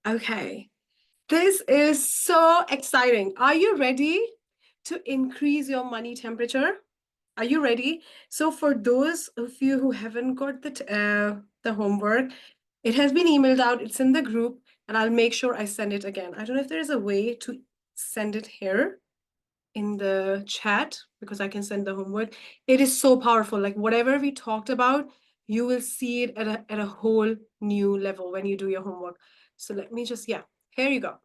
Okay, this is so exciting. Are you ready to increase your money temperature? Are you ready? So for those of you who haven't got the homework, it has been emailed out. It's in the group, and I'll make sure I send it again. I don't know if there is a way to send it here in the chat because I can send the homework. It is so powerful. Like whatever we talked about, you will see it at a whole new level when you do your homework. So let me just, yeah, here you go.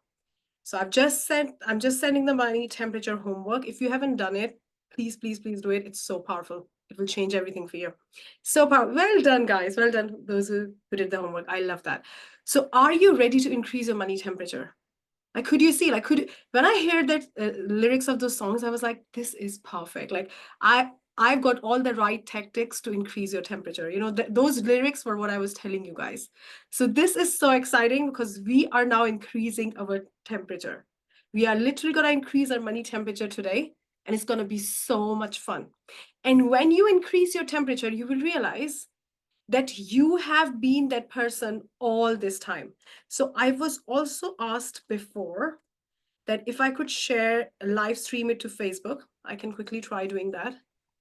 So I'm just sending the money temperature homework. If you haven't done it, please, please, please do it. It's so powerful. It will change everything for you. So powerful. Well done, guys. Well done, those who did the homework. I love that. So are you ready to increase your money temperature? Like, could you see, like, when I heard that lyrics of those songs, I was like, this is perfect. Like, I've got all the right tactics to increase your temperature. You know, those lyrics were what I was telling you guys. So this is so exciting because we are now increasing our temperature. We are literally going to increase our money temperature today, and it's going to be so much fun. And when you increase your temperature, you will realize that you have been that person all this time. So I was also asked before that if I could share, live stream it to Facebook. I can quickly try doing that.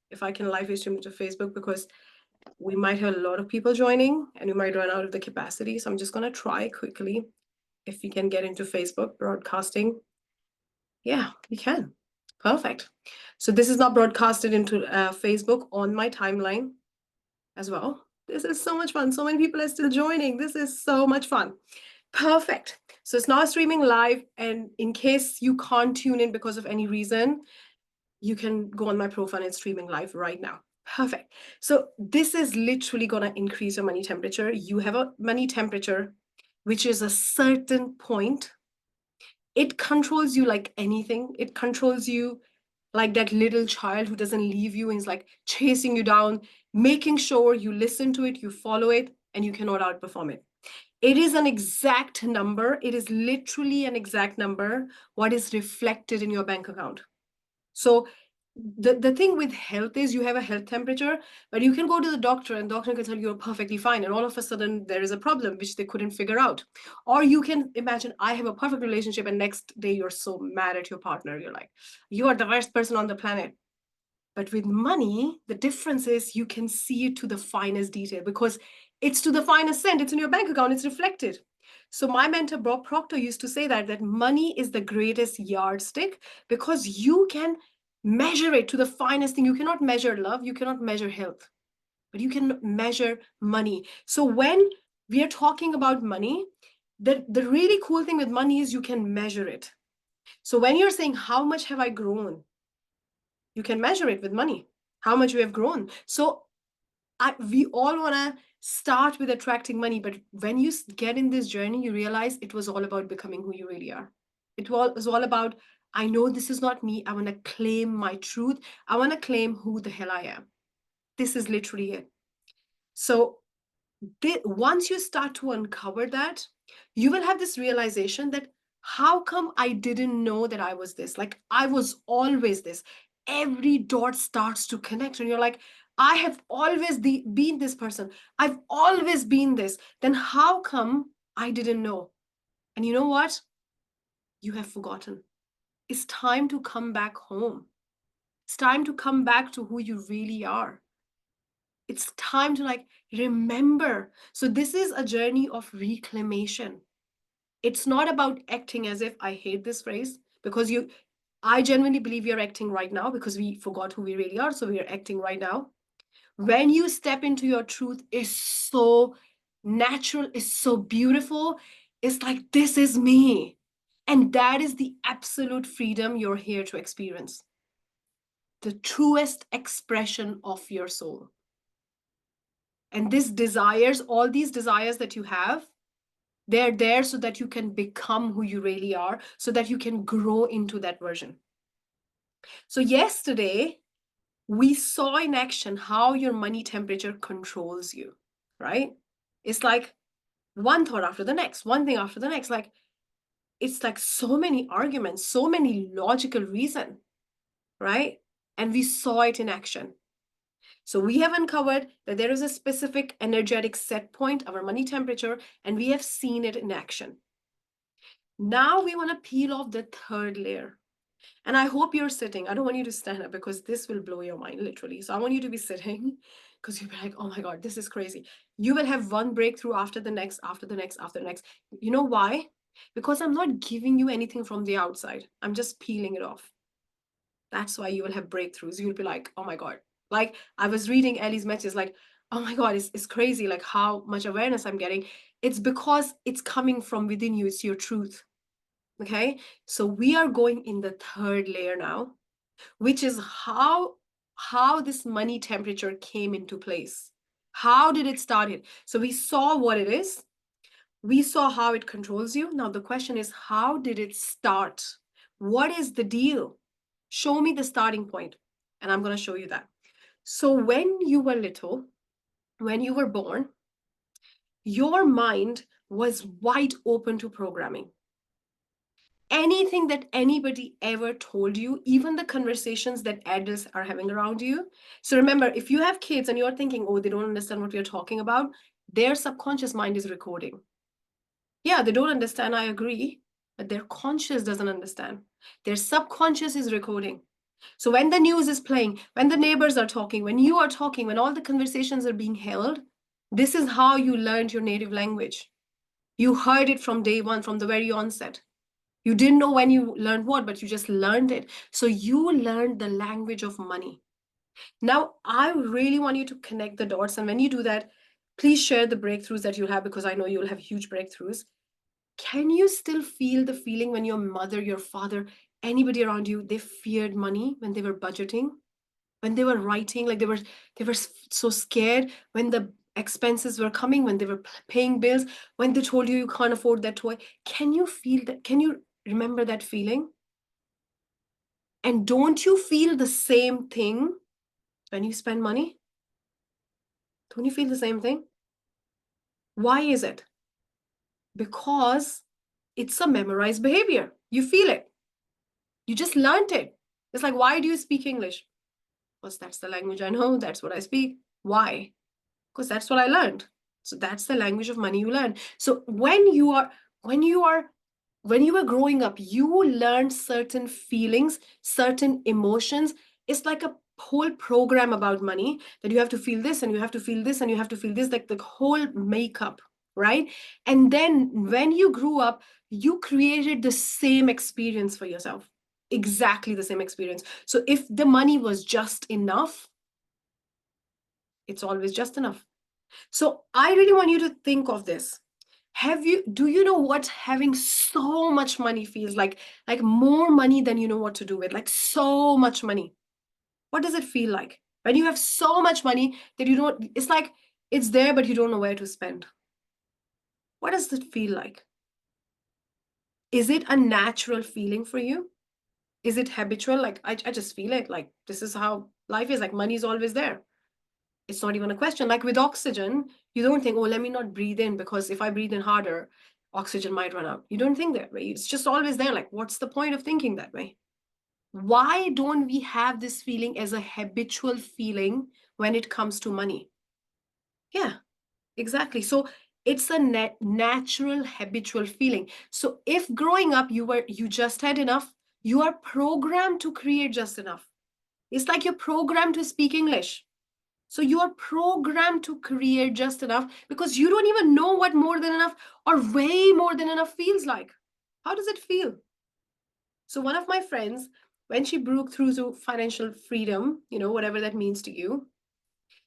If I can live stream it to Facebook, because we might have a lot of people joining and we might run out of the capacity. So I'm just going to try quickly if we can get into Facebook broadcasting. Yeah, we can. Perfect. So this is now broadcasted into Facebook on my timeline as well. This is so much fun. So many people are still joining. This is so much fun. Perfect. So it's now streaming live. And in case you can't tune in because of any reason, you can go on my profile and it's streaming live right now. Perfect. So this is literally going to increase your money temperature. You have a money temperature, which is a certain point. It controls you like anything. It controls you like that little child who doesn't leave you and is like chasing you down, making sure you listen to it, you follow it, and you cannot outperform it. It is an exact number. It is literally an exact number, what is reflected in your bank account. So the thing with health is you have a health temperature, but you can go to the doctor and the doctor can tell you you're perfectly fine. And all of a sudden there is a problem which they couldn't figure out. Or you can imagine I have a perfect relationship and next day you're so mad at your partner. You're like, you are the worst person on the planet. But with money, the difference is you can see it to the finest detail because it's to the finest cent. It's in your bank account. It's reflected. So my mentor, Bob Proctor, used to say that money is the greatest yardstick because you can measure it to the finest thing. You cannot measure love. You cannot measure health, but you can measure money. So when we are talking about money, the really cool thing with money is you can measure it. So when you're saying, how much have I grown? You can measure it with money, how much you have grown. So we all want to start with attracting money, but when you get in this journey, you realize it was all about becoming who you really are. It was all about, I know this is not me. I want to claim my truth. I want to claim who the hell I am. This is literally it. So once you start to uncover that, you will have this realization that how come I didn't know that I was this? Like I was always this. Every dot starts to connect, and you're like, I have always been this person. I've always been this. Then how come I didn't know? And you know what? You have forgotten. It's time to come back home. It's time to come back to who you really are. It's time to like remember. So this is a journey of reclamation. It's not about acting as if, I hate this phrase, because I genuinely believe you're acting right now because we forgot who we really are. So we are acting right now. When you step into your truth, it's so natural, it's so beautiful. It's like, this is me. And that is the absolute freedom you're here to experience. The truest expression of your soul. And all these desires that you have, they're there so that you can become who you really are, so that you can grow into that version. So yesterday, we saw in action how your money temperature controls you, right? It's like one thought after the next, one thing after the next. Like, it's like so many arguments, so many logical reasons, right? And we saw it in action. So we have uncovered that there is a specific energetic set point, our money temperature, and we have seen it in action. Now we want to peel off the third layer. And I hope you're sitting. I don't want you to stand up because this will blow your mind, literally. So I want you to be sitting because you'll be like, oh my God, this is crazy. You will have one breakthrough after the next, after the next, after the next. You know why? Because I'm not giving you anything from the outside. I'm just peeling it off. That's why you will have breakthroughs. You'll be like, oh my God. Like I was reading Ellie's messages, like, oh my God, it's crazy, like how much awareness I'm getting. It's because it's coming from within you. It's your truth. Okay. So we are going in the third layer now, which is how this money temperature came into place. How did it start it? So we saw what it is. We saw how it controls you. Now the question is, how did it start? What is the deal? Show me the starting point, and I'm going to show you that. So when you were little, when you were born, your mind was wide open to programming. Anything that anybody ever told you, even the conversations that adults are having around you. So remember, if you have kids and you're thinking, oh, they don't understand what we're talking about, their subconscious mind is recording. Yeah, they don't understand, I agree, but their conscious doesn't understand. Their subconscious is recording. So when the news is playing, when the neighbors are talking, when you are talking, when all the conversations are being held, this is how you learned your native language. You heard it from day one, from the very onset. You didn't know when you learned what, but you just learned it. So you learned the language of money. Now, I really want you to connect the dots. And when you do that, please share the breakthroughs that you'll have, because I know you'll have huge breakthroughs. Can you still feel the feeling when your mother, your father, anybody around you, they feared money when they were budgeting, when they were writing, like they were so scared when the expenses were coming, when they were paying bills, when they told you you can't afford that toy? Can you feel that? Can you remember that feeling? And don't you feel the same thing when you spend money? Don't you feel the same thing? Why is it? Because it's a memorized behavior. You feel it. You just learned it. It's like, why do you speak English? Because that's the language I know. That's what I speak. Why? Because that's what I learned. So that's the language of money you learn. So when you were growing up, you learned certain feelings, certain emotions. It's like a whole program about money, that you have to feel this and you have to feel this and you have to feel this, like the whole makeup, right? And then when you grew up, you created the same experience for yourself, exactly the same experience. So if the money was just enough, it's always just enough. So I really want you to think of this. Do you know what having so much money feels like? Like more money than you know what to do with, like so much money. What does it feel like when you have so much money that you don't, it's like it's there, but you don't know where to spend? What does it feel like? Is it a natural feeling for you? Is it habitual? Like I just feel it, like this is how life is, like money is always there. It's not even a question. Like with oxygen, you don't think, oh, let me not breathe in because if I breathe in harder, oxygen might run out. You don't think that way. It's just always there. Like, what's the point of thinking that way? Why don't we have this feeling as a habitual feeling when it comes to money? Yeah, exactly. So it's a natural habitual feeling. So if growing up you just had enough, you are programmed to create just enough. It's like you're programmed to speak English. So you are programmed to create just enough because you don't even know what more than enough or way more than enough feels like. How does it feel? So one of my friends, when she broke through to financial freedom, whatever that means to you,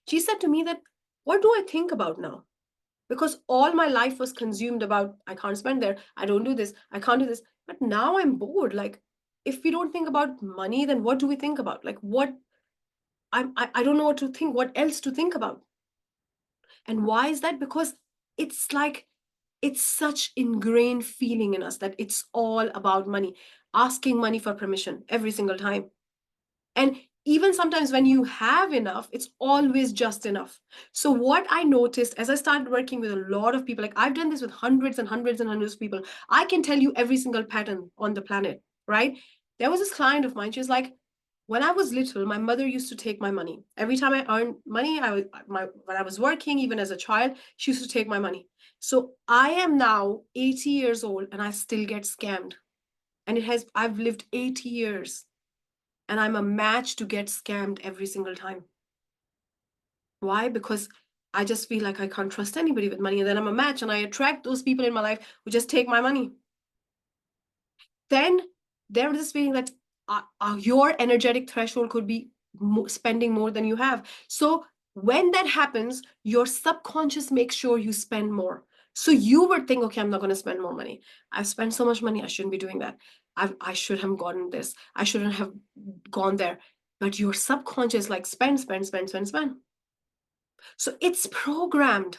she said to me that, what do I think about now? Because all my life was consumed about, I can't spend there, I don't do this, I can't do this. But now I'm bored. Like, if we don't think about money, then what do we think about? Like, what? I don't know what to think, what else to think about. And why is that? Because it's like, it's such ingrained feeling in us that it's all about money, asking money for permission every single time. And even sometimes when you have enough, it's always just enough. So what I noticed as I started working with a lot of people, like I've done this with hundreds and hundreds and hundreds of people, I can tell you every single pattern on the planet, right? There was this client of mine, she was like, When I was little, my mother used to take my money. Every time I earned money, when I was working, even as a child, she used to take my money. So I am now 80 years old and I still get scammed. And I've lived 80 years and I'm a match to get scammed every single time. Why? Because I just feel like I can't trust anybody with money. And then I'm a match and I attract those people in my life who just take my money. Then there is this feeling that your energetic threshold could be spending more than you have. So when that happens, your subconscious makes sure you spend more. So you would think, okay, I'm not going to spend more money. I've spent so much money. I shouldn't be doing that. I should have gotten this. I shouldn't have gone there. But your subconscious like spend, spend, spend, spend, spend. So it's programmed.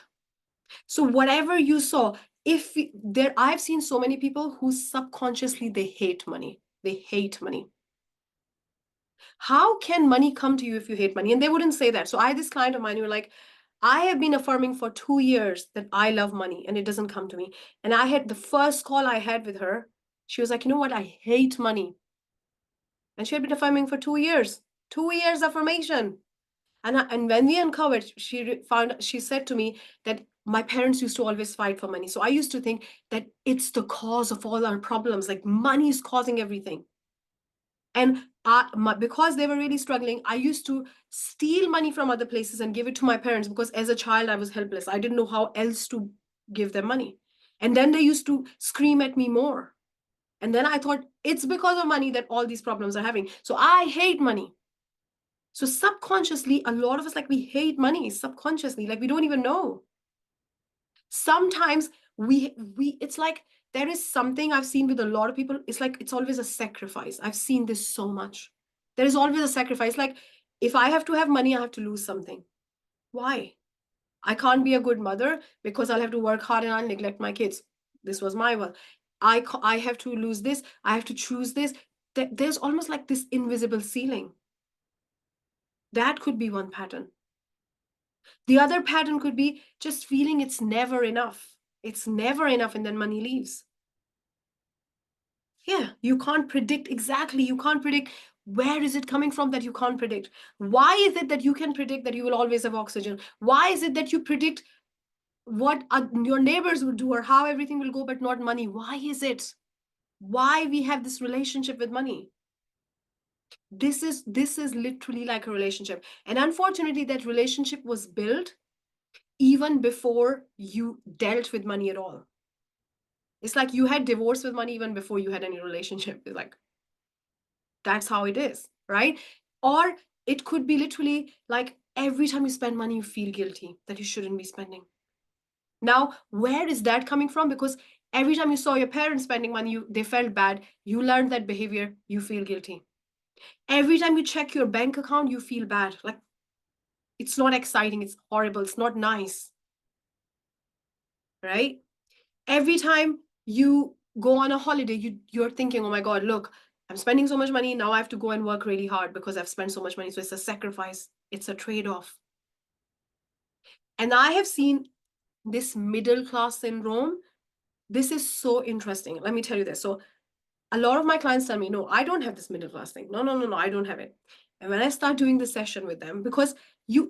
So whatever you saw, if there, I've seen so many people who subconsciously they hate money. They hate money. How can money come to you if you hate money? And they wouldn't say that. So I had this client of mine who were like, I have been affirming for 2 years that I love money and it doesn't come to me. And I had the first call I had with her, she was like, you know what? I hate money. And she had been affirming for 2 years. 2 years affirmation. And when we uncovered, she said to me that my parents used to always fight for money. So I used to think that it's the cause of all our problems, like money is causing everything. And because they were really struggling, I used to steal money from other places and give it to my parents because as a child, I was helpless. I didn't know how else to give them money. And then they used to scream at me more. And then I thought it's because of money that all these problems are having. So I hate money. So subconsciously, a lot of us, like, we hate money subconsciously, like we don't even know. Sometimes it's like there is something I've seen with a lot of people. It's like it's always a sacrifice. I've seen this so much. There is always a sacrifice. Like if I have to have money, I have to lose something. Why? I can't be a good mother because I'll have to work hard and I'll neglect my kids. This was my one. I have to lose this. I have to choose this. There's almost like this invisible ceiling. That could be one pattern. The other pattern could be just feeling it's never enough. It's never enough, and then money leaves. Yeah, you can't predict exactly. You can't predict where is it coming from that you can't predict. Why is it that you can predict that you will always have oxygen? Why is it that you predict what your neighbors will do or how everything will go, but not money? Why is it? Why we have this relationship with money? This is literally like a relationship, and unfortunately, that relationship was built even before you dealt with money at all. It's like you had divorce with money even before you had any relationship. It's like that's how it is, right? Or it could be literally like every time you spend money, you feel guilty that you shouldn't be spending. Now, where is that coming from? Because every time you saw your parents spending money, they felt bad. You learned that behavior, you feel guilty. Every time you check your bank account, you feel bad. Like it's not exciting, it's horrible, it's not nice, right? Every time you go on a holiday, you're thinking, oh my God, look, I'm spending so much money. Now I have to go and work really hard because I've spent so much money. So it's a sacrifice. It's a trade-off. And I have seen this middle class syndrome. This is so interesting. Let me tell you this. So a lot of my clients tell me, no, I don't have this middle class thing. No, no, no, no, I don't have it. And when I start doing the session with them, because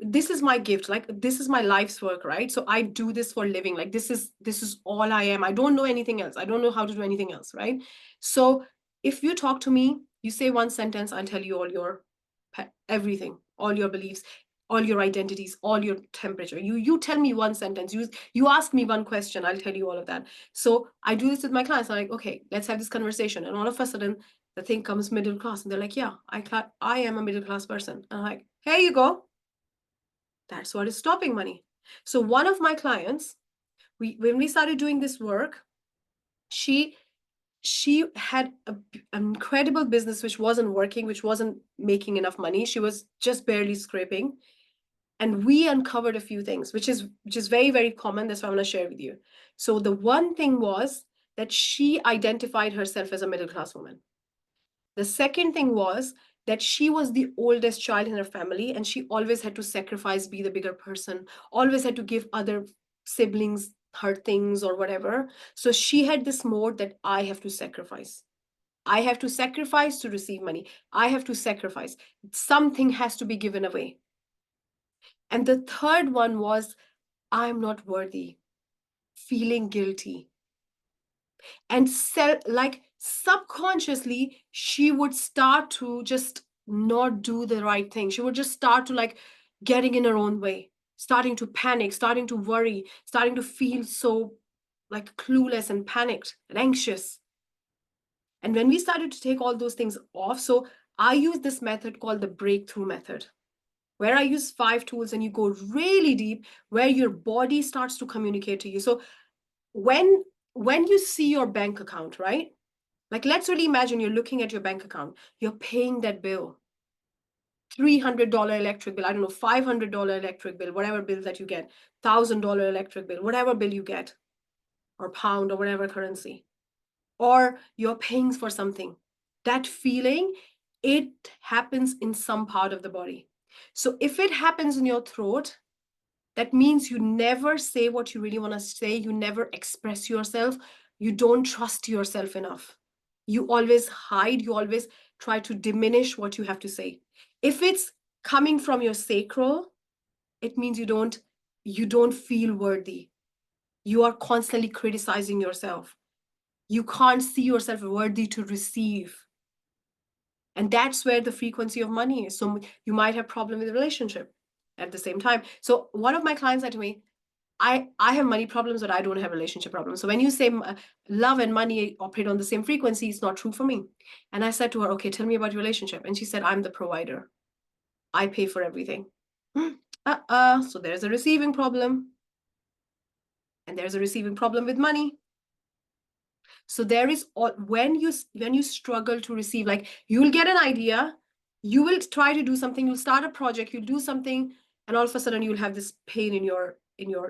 this is my gift, like this is my life's work, right? So I do this for a living. Like this is all I am. I don't know anything else. I don't know how to do anything else, right? So if you talk to me, you say one sentence, I'll tell you all your everything, all your beliefs, all your identities, all your temperature. You tell me one sentence. You ask me one question, I'll tell you all of that. So I do this with my clients. I'm like, okay, let's have this conversation. And all of a sudden, the thing comes middle class, and they're like, yeah, I am a middle class person. And I'm like, here you go. That's what is stopping money. So one of my clients, when we started doing this work, she had an incredible business which wasn't working, which wasn't making enough money. She was just barely scraping. And we uncovered a few things, which is very, very common. That's what I'm going to share with you. So the one thing was that she identified herself as a middle class woman. The second thing was that she was the oldest child in her family, and she always had to sacrifice, be the bigger person, always had to give other siblings her things or whatever. So she had this mode that I have to sacrifice. I have to sacrifice to receive money. I have to sacrifice. Something has to be given away. And the third one was, I'm not worthy, feeling guilty. And like subconsciously, she would start to just not do the right thing. She would just start to like getting in her own way, starting to panic, starting to worry, starting to feel so like clueless and panicked and anxious. And when we started to take all those things off, so I use this method called the breakthrough method, where I use 5 tools and you go really deep, where your body starts to communicate to you. So when you see your bank account, right? Like, let's really imagine you're looking at your bank account, you're paying that bill, $300 electric bill, I don't know, $500 electric bill, whatever bill that you get, $1,000 electric bill, whatever bill you get, or pound or whatever currency, or you're paying for something. That feeling, it happens in some part of the body. So if it happens in your throat, that means you never say what you really want to say. You never express yourself. You don't trust yourself enough. You always hide. You always try to diminish what you have to say. If it's coming from your sacral, it means you don't feel worthy. You are constantly criticizing yourself. You can't see yourself worthy to receive. And that's where the frequency of money is. So you might have problem with the relationship at the same time. So one of my clients said to me, I have money problems, but I don't have relationship problems. So when you say love and money operate on the same frequency, it's not true for me. And I said to her, okay, tell me about your relationship. And she said, I'm the provider. I pay for everything. So there's a receiving problem. And there's a receiving problem with money. So there is, when you struggle to receive, like you'll get an idea, you will try to do something, you'll start a project, you'll do something, and all of a sudden you'll have this pain in your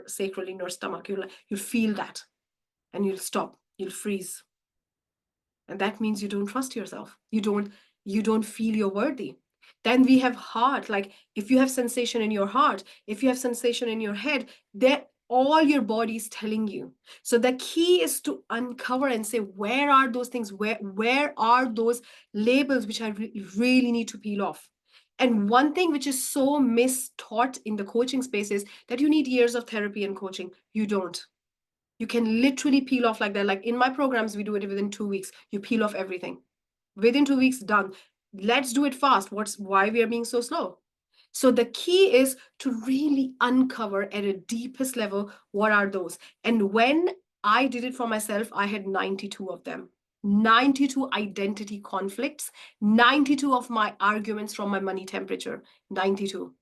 sacral, in your stomach. You'll feel that, and you'll stop, you'll freeze. And that means you don't trust yourself. You don't feel you're worthy. Then we have heart. Like if you have sensation in your heart, if you have sensation in your head, that all your body is telling you. So the key is to uncover and say, where are those things? Where are those labels which I really need to peel off? And one thing which is so mistaught in the coaching space is that you need years of therapy and coaching. You don't. You can literally peel off like that. Like in my programs, we do it within 2 weeks. You peel off everything. Within 2 weeks, done. Let's do it fast. Why we are being so slow? So the key is to really uncover at a deepest level, what are those? And when I did it for myself, I had 92 of them. 92 identity conflicts, 92 of my arguments from my money temperature, 92.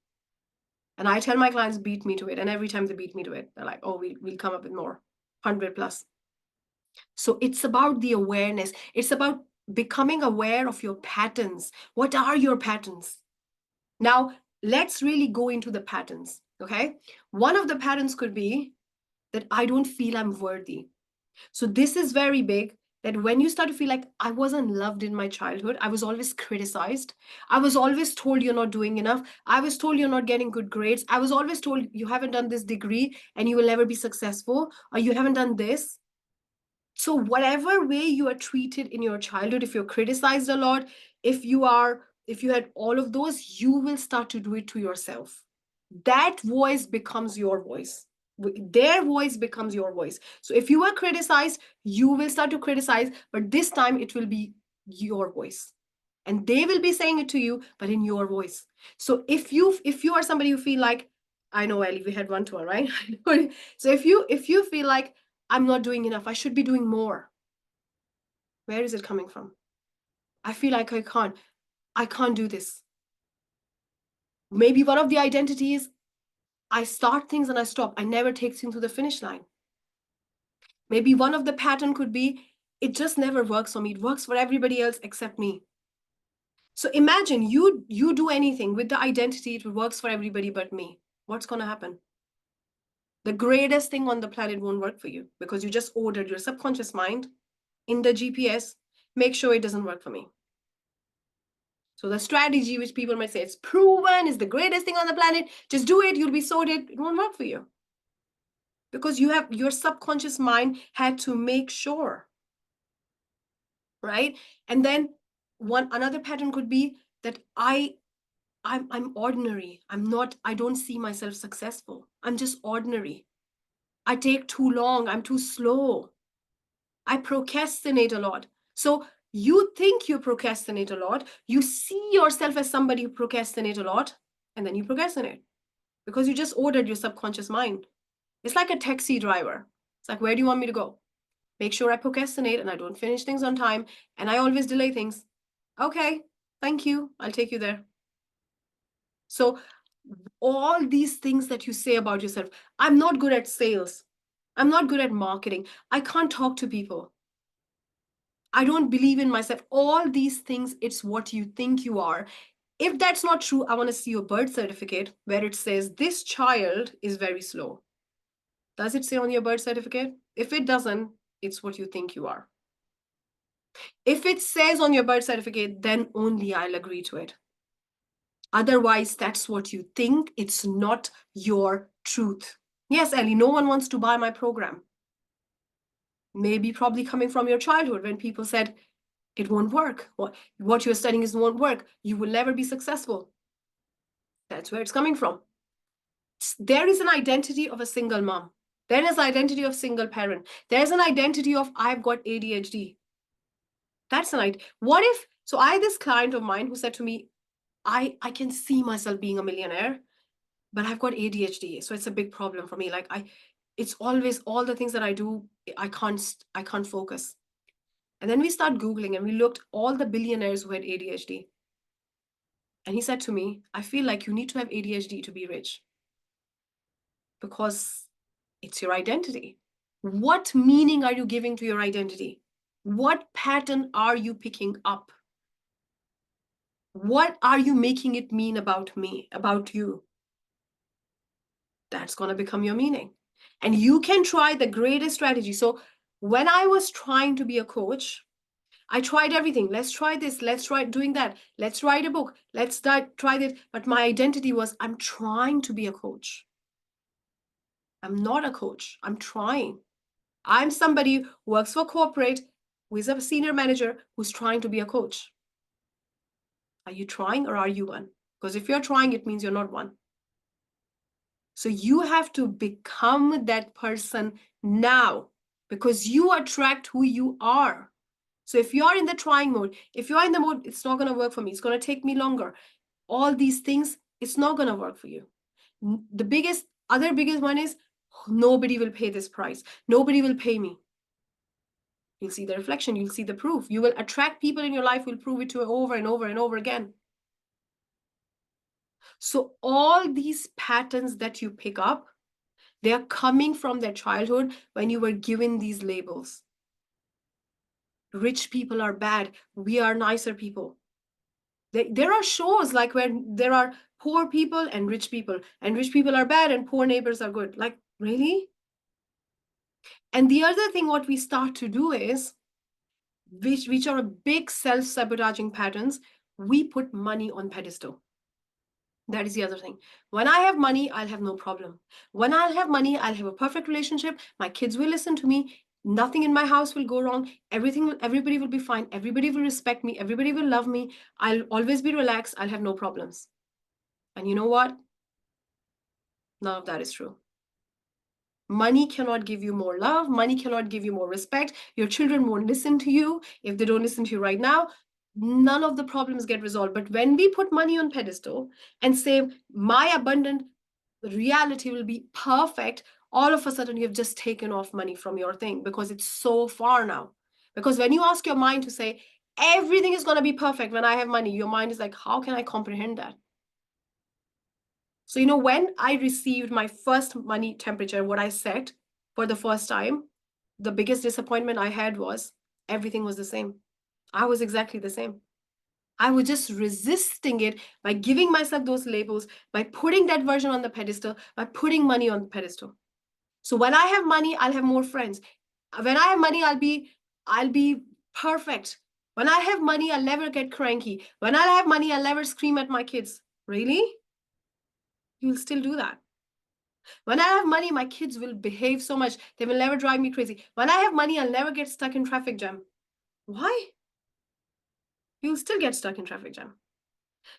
And I tell my clients, beat me to it. And every time they beat me to it, they're like, oh, we'll come up with more, 100 plus. So it's about the awareness. It's about becoming aware of your patterns. What are your patterns? Now, let's really go into the patterns, okay? One of the patterns could be that I don't feel I'm worthy. So this is very big, that when you start to feel like I wasn't loved in my childhood, I was always criticized. I was always told you're not doing enough. I was told you're not getting good grades. I was always told you haven't done this degree and you will never be successful, or you haven't done this. So whatever way you are treated in your childhood, if you're criticized a lot, if you had all of those, you will start to do it to yourself. That voice becomes your voice. Their voice becomes your voice. So if you are criticized, you will start to criticize, but this time it will be your voice. And they will be saying it to you, but in your voice. So if you are somebody who feel like, I know, Ellie, we had one to one, right? So if you feel like I'm not doing enough, I should be doing more. Where is it coming from? I feel like I can't do this. Maybe one of the identities, I start things and I stop. I never take things to the finish line. Maybe one of the pattern could be, it just never works for me. It works for everybody else except me. So imagine you do anything with the identity, it works for everybody but me. What's going to happen? The greatest thing on the planet won't work for you, because you just ordered your subconscious mind in the GPS, make sure it doesn't work for me. So the strategy, which people might say it's proven, is the greatest thing on the planet, just do it, you'll be sorted, it won't work for you. Because your subconscious mind had to make sure. right? And then another pattern could be that I'm ordinary. I don't see myself successful. I'm just ordinary. I take too long. I'm too slow. I procrastinate a lot. So you think you procrastinate a lot. You see yourself as somebody who procrastinate a lot, and then you procrastinate because you just ordered your subconscious mind. It's like a taxi driver. It's like, where do you want me to go? Make sure I procrastinate and I don't finish things on time, and I always delay things. Okay, thank you. I'll take you there. So all these things that you say about yourself, I'm not good at sales. I'm not good at marketing. I can't talk to people. I don't believe in myself. All these things, it's what you think you are. If that's not true, I want to see your birth certificate where it says this child is very slow. Does it say on your birth certificate? If it doesn't, it's what you think you are. If it says on your birth certificate, then only I'll agree to it. Otherwise, that's what you think. It's not your truth. Yes, Ellie, no one wants to buy my program. Maybe probably coming from your childhood when people said, it won't work. What you're studying is won't work. You will never be successful. That's where it's coming from. There is an identity of a single mom. There is an identity of single parent. There's an identity of I've got ADHD. That's an idea. What if, so I had this client of mine who said to me, I can see myself being a millionaire, but I've got ADHD. So it's a big problem for me. Like it's always all the things that I do, I can't focus. And then we start Googling and we looked all the billionaires who had ADHD. And he said to me, I feel like you need to have ADHD to be rich because it's your identity. What meaning are you giving to your identity? What pattern are you picking up? What are you making it mean about me, about you? That's going to become your meaning. And you can try the greatest strategy. So when I was trying to be a coach, I tried everything. Let's try this. Let's try doing that. Let's write a book. Let's try this. But my identity was, I'm trying to be a coach. I'm not a coach. I'm trying. I'm somebody who works for corporate, who is a senior manager, who's trying to be a coach. Are you trying or are you one? Because if you're trying, it means you're not one. So you have to become that person now because you attract who you are. So if you're in the trying mode, if you're in the mode, it's not going to work for me. It's going to take me longer. All these things, it's not going to work for you. The other biggest one is nobody will pay this price. Nobody will pay me. You'll see the reflection. You'll see the proof. You will attract people in your life who will prove it to you over and over and over again. So all these patterns that you pick up, they are coming from their childhood when you were given these labels. Rich people are bad. We are nicer people. There are shows like where there are poor people and rich people are bad and poor neighbors are good. Like, really? And the other thing what we start to do is, which are a big self-sabotaging patterns, we put money on pedestal. That is the other thing. When I have money, I'll have no problem. When I'll have money, I'll have a perfect relationship. My kids will listen to me. Nothing in my house will go wrong. Everybody will be fine. Everybody will respect me. Everybody will love me. I'll always be relaxed. I'll have no problems. And you know what? None of that is true. Money cannot give you more love. Money cannot give you more respect. Your children won't listen to you. If they don't listen to you right now, none of the problems get resolved. But when we put money on pedestal and say, my abundant reality will be perfect, all of a sudden you've just taken off money from your thing because it's so far now. Because when you ask your mind to say, everything is going to be perfect when I have money, your mind is like, how can I comprehend that? So, when I received my first money temperature, what I set for the first time, the biggest disappointment I had was everything was the same. I was exactly the same. I was just resisting it by giving myself those labels, by putting that version on the pedestal, by putting money on the pedestal. So when I have money, I'll have more friends. When I have money, I'll be perfect. When I have money, I'll never get cranky. When I have money, I'll never scream at my kids. Really? You'll still do that. When I have money, my kids will behave so much. They will never drive me crazy. When I have money, I'll never get stuck in traffic jam. Why? you'll still get stuck in traffic jam.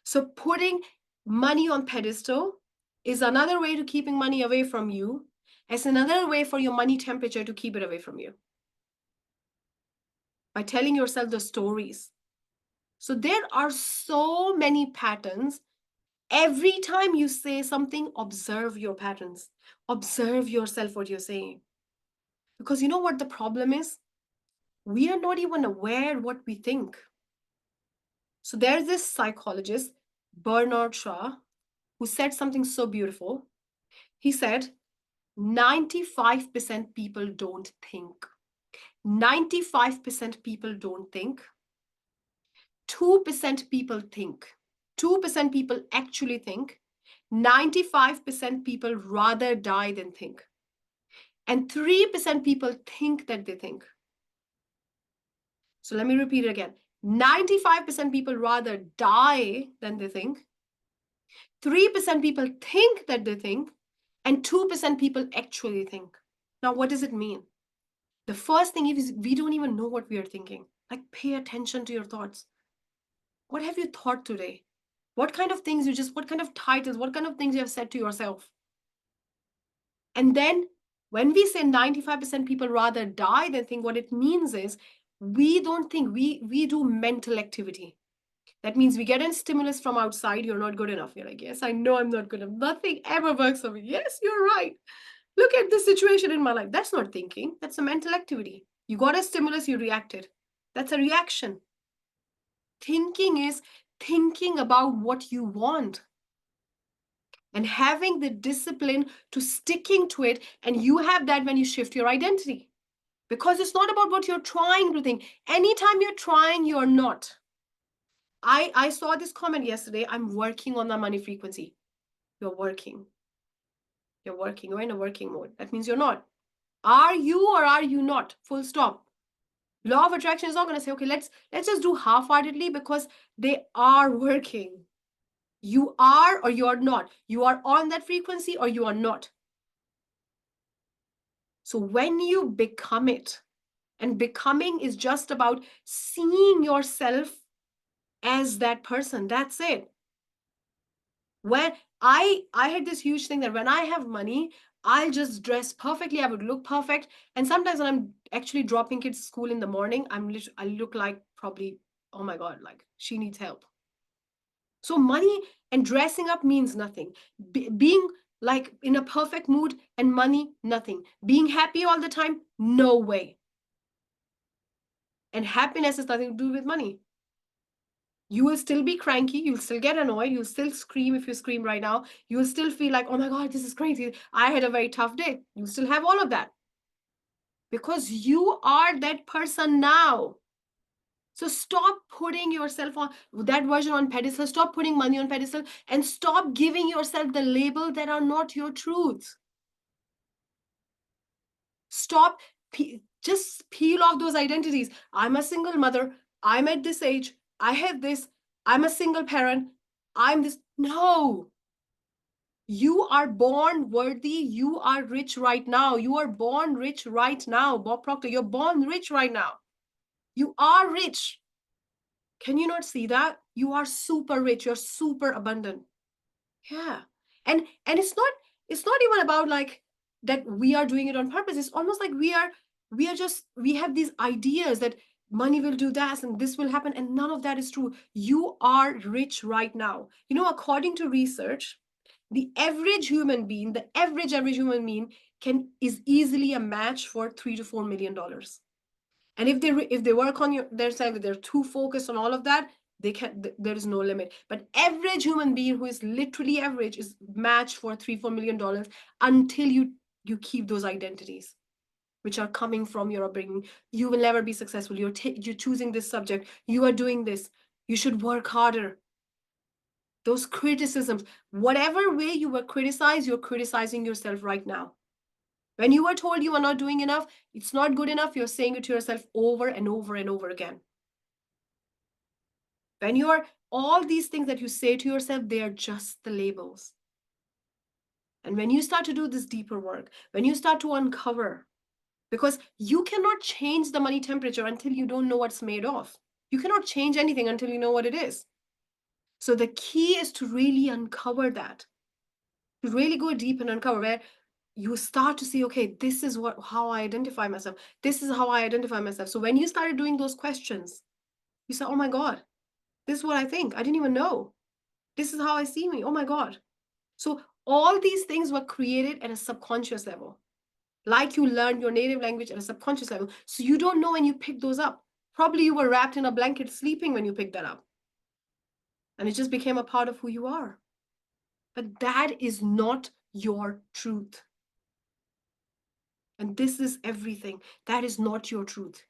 So putting money on pedestal is another way to keeping money away from you. It's another way for your money temperature to keep it away from you. By telling yourself the stories. So there are so many patterns. Every time you say something, observe your patterns. Observe yourself what you're saying. Because you know what the problem is? We are not even aware what we think. So there's this psychologist, Bernard Shaw, who said something so beautiful. He said, 95% people don't think. 95% people don't think. 2% people think. 2% people actually think. 95% people rather die than think. And 3% people think that they think. So let me repeat it again. 95% people rather die than they think. 3% people think that they think. And 2% people actually think. Now, what does it mean? The first thing is we don't even know what we are thinking. Like, pay attention to your thoughts. What have you thought today? What kind of things what kind of titles, what kind of things you have said to yourself? And then when we say 95% people rather die than think, what it means is we don't think, we do mental activity. That means we get a stimulus from outside, you're not good enough. You're like, yes, I know I'm not good enough. Nothing ever works for me. Yes, you're right. Look at this situation in my life. That's not thinking. That's a mental activity. You got a stimulus, you reacted. That's a reaction. Thinking is thinking about what you want and having the discipline to sticking to it. And you have that when you shift your identity. Because it's not about what you're trying to think. Anytime you're trying, you're not. I saw this comment yesterday. I'm working on the money frequency. You're working. You're working. You're in a working mode. That means you're not. Are you or are you not? Full stop. Law of attraction is not going to say, okay, let's just do half-heartedly, because they are working. You are or you are not. You are on that frequency or you are not. So when you become it, and becoming is just about seeing yourself as that person, that's it. When I had this huge thing that when I have money, I'll just dress perfectly. I would look perfect. And sometimes when I'm actually dropping kids to school in the morning, I look like probably, oh my God, like she needs help. So money and dressing up means nothing. Being like in a perfect mood and money, nothing. Being happy all the time, no way. And happiness has nothing to do with money. You will still be cranky. You'll still get annoyed. You'll still scream if you scream right now. You will still feel like, oh my God, this is crazy. I had a very tough day. You still have all of that. Because you are that person now. So stop putting yourself on that version on pedestal. Stop putting money on pedestal and stop giving yourself the label that are not your truth. Stop, just peel off those identities. I'm a single mother. I'm at this age. I have this. I'm a single parent. I'm this. No. You are born worthy. You are rich right now. You are born rich right now. Bob Proctor, you're born rich right now. You are rich. Can you not see that? You are super rich. You're super abundant. Yeah. And it's not even about like that we are doing it on purpose. It's almost like we have these ideas that money will do that and this will happen, and none of that is true. You are rich right now. You know, according to research, the average human being, the average human being is easily a match for $3 to $4 million. And if they work on their side, if they're too focused on all of that, there is no limit. But average human being who is literally average is matched for $3-4 million until you keep those identities which are coming from your upbringing. You will never be successful. You're choosing this subject. You are doing this. You should work harder. Those criticisms, whatever way you were criticized, you're criticizing yourself right now. When you were told you are not doing enough, it's not good enough, you're saying it to yourself over and over and over again. When you are, all these things that you say to yourself, they are just the labels. And when you start to do this deeper work, when you start to uncover, because you cannot change the money temperature until you don't know what's made of. You cannot change anything until you know what it is. So the key is to really uncover that, to really go deep and uncover where you start to see, okay, this is how I identify myself. This is how I identify myself. So when you started doing those questions, you say, oh my God, this is what I think. I didn't even know. This is how I see me. Oh my God. So all these things were created at a subconscious level, like you learned your native language at a subconscious level. So you don't know when you pick those up. Probably you were wrapped in a blanket sleeping when you picked that up. And it just became a part of who you are. But that is not your truth. And this is everything. That is not your truth.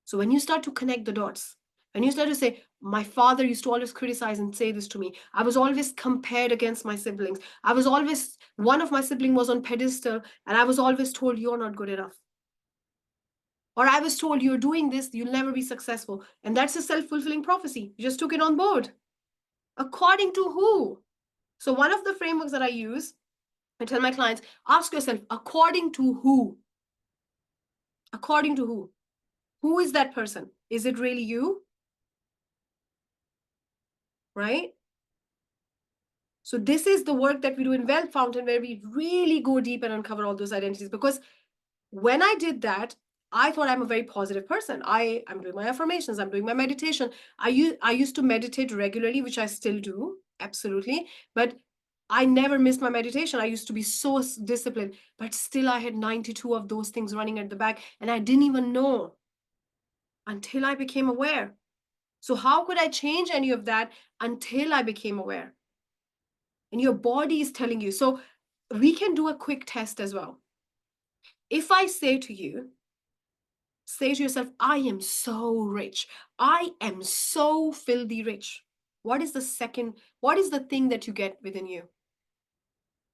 So when you start to connect the dots, and you start to say, my father used to always criticize and say this to me. I was always compared against my siblings. I was always, one of my siblings was on pedestal, and I was always told, you're not good enough. Or I was told, you're doing this, you'll never be successful. And that's a self-fulfilling prophecy. You just took it on board. According to who? So one of the frameworks that I use, I tell my clients, ask yourself, according to who? According to who? Who is that person? Is it really you? Right? So this is the work that we do in Wealth Fountain, where we really go deep and uncover all those identities. Because when I did that, I thought I'm a very positive person. I'm doing my affirmations. I'm doing my meditation. I used to meditate regularly, which I still do, absolutely. But I never missed my meditation. I used to be so disciplined, but still I had 92 of those things running at the back, and I didn't even know until I became aware. So how could I change any of that until I became aware? And your body is telling you. So we can do a quick test as well. If I say to you, say to yourself, I am so rich. I am so filthy rich. What is the thing that you get within you?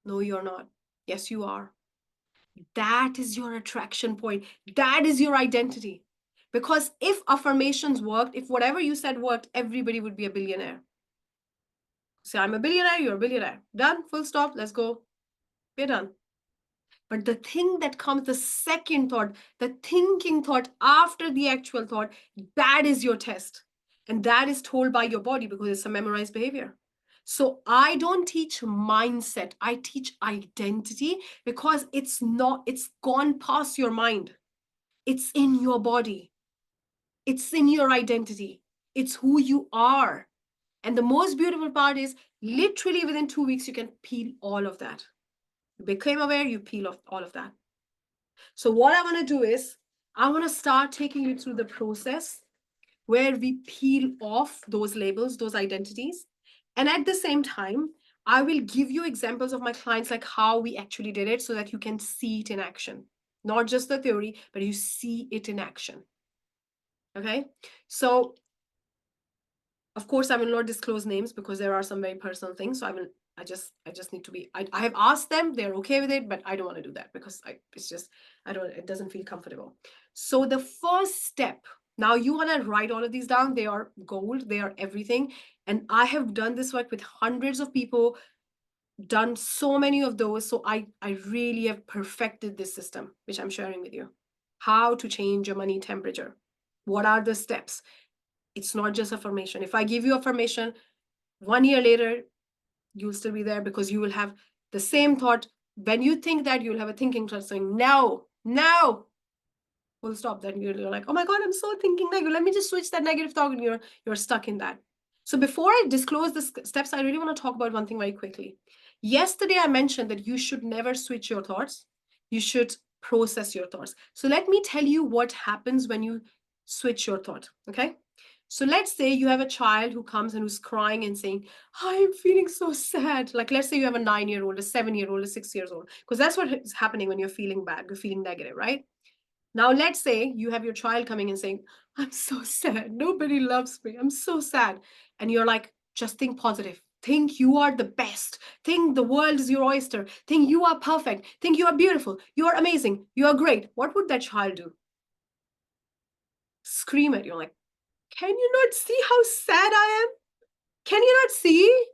No, you're not. Yes, you are. That is your attraction point. That is your identity. Because if affirmations worked, if whatever you said worked, everybody would be a billionaire. Say, I'm a billionaire, you're a billionaire. Done, full stop, let's go. We're done. But the thing that comes, the second thought, the thinking thought after the actual thought, that is your test. And that is told by your body because it's a memorized behavior. So I don't teach mindset. I teach identity because it's gone past your mind. It's in your body. It's in your identity. It's who you are. And the most beautiful part is literally within 2 weeks, you can peel all of that. You became aware, you peel off all of that. So what I want to do is I want to start taking you through the process where we peel off those labels, those identities. And at the same time, I will give you examples of my clients, like how we actually did it so that you can see it in action. Not just the theory, but you see it in action. Okay. So of course, I will not disclose names because there are some very personal things. So I just need to be, I have asked them, they're okay with it, but I don't want to do that because it doesn't feel comfortable. So the first step, now you want to write all of these down. They are gold, they are everything. And I have done this work with hundreds of people, done so many of those. So I really have perfected this system, which I'm sharing with you. How to change your money temperature. What are the steps? It's not just affirmation. If I give you affirmation, 1 year later, you'll still be there because you will have the same thought. When you think that, you'll have a thinking thought saying, no, no, full stop. Then you're like, oh my God, I'm so thinking negative. Let me just switch that negative thought, and you're stuck in that. So before I disclose the steps, I really want to talk about one thing very quickly. Yesterday, I mentioned that you should never switch your thoughts. You should process your thoughts. So let me tell you what happens when you switch your thought, okay? So let's say you have a child who comes and who's crying and saying, I'm feeling so sad. Like, let's say you have a 9-year-old, a 7-year-old, a 6-year-old, because that's what is happening when you're feeling bad, you're feeling negative, right? Now, let's say you have your child coming and saying, I'm so sad. Nobody loves me. I'm so sad. And you're like, just think positive. Think you are the best. Think the world is your oyster. Think you are perfect. Think you are beautiful. You are amazing. You are great. What would that child do? Scream at you like, can you not see how sad I am? Can you not see?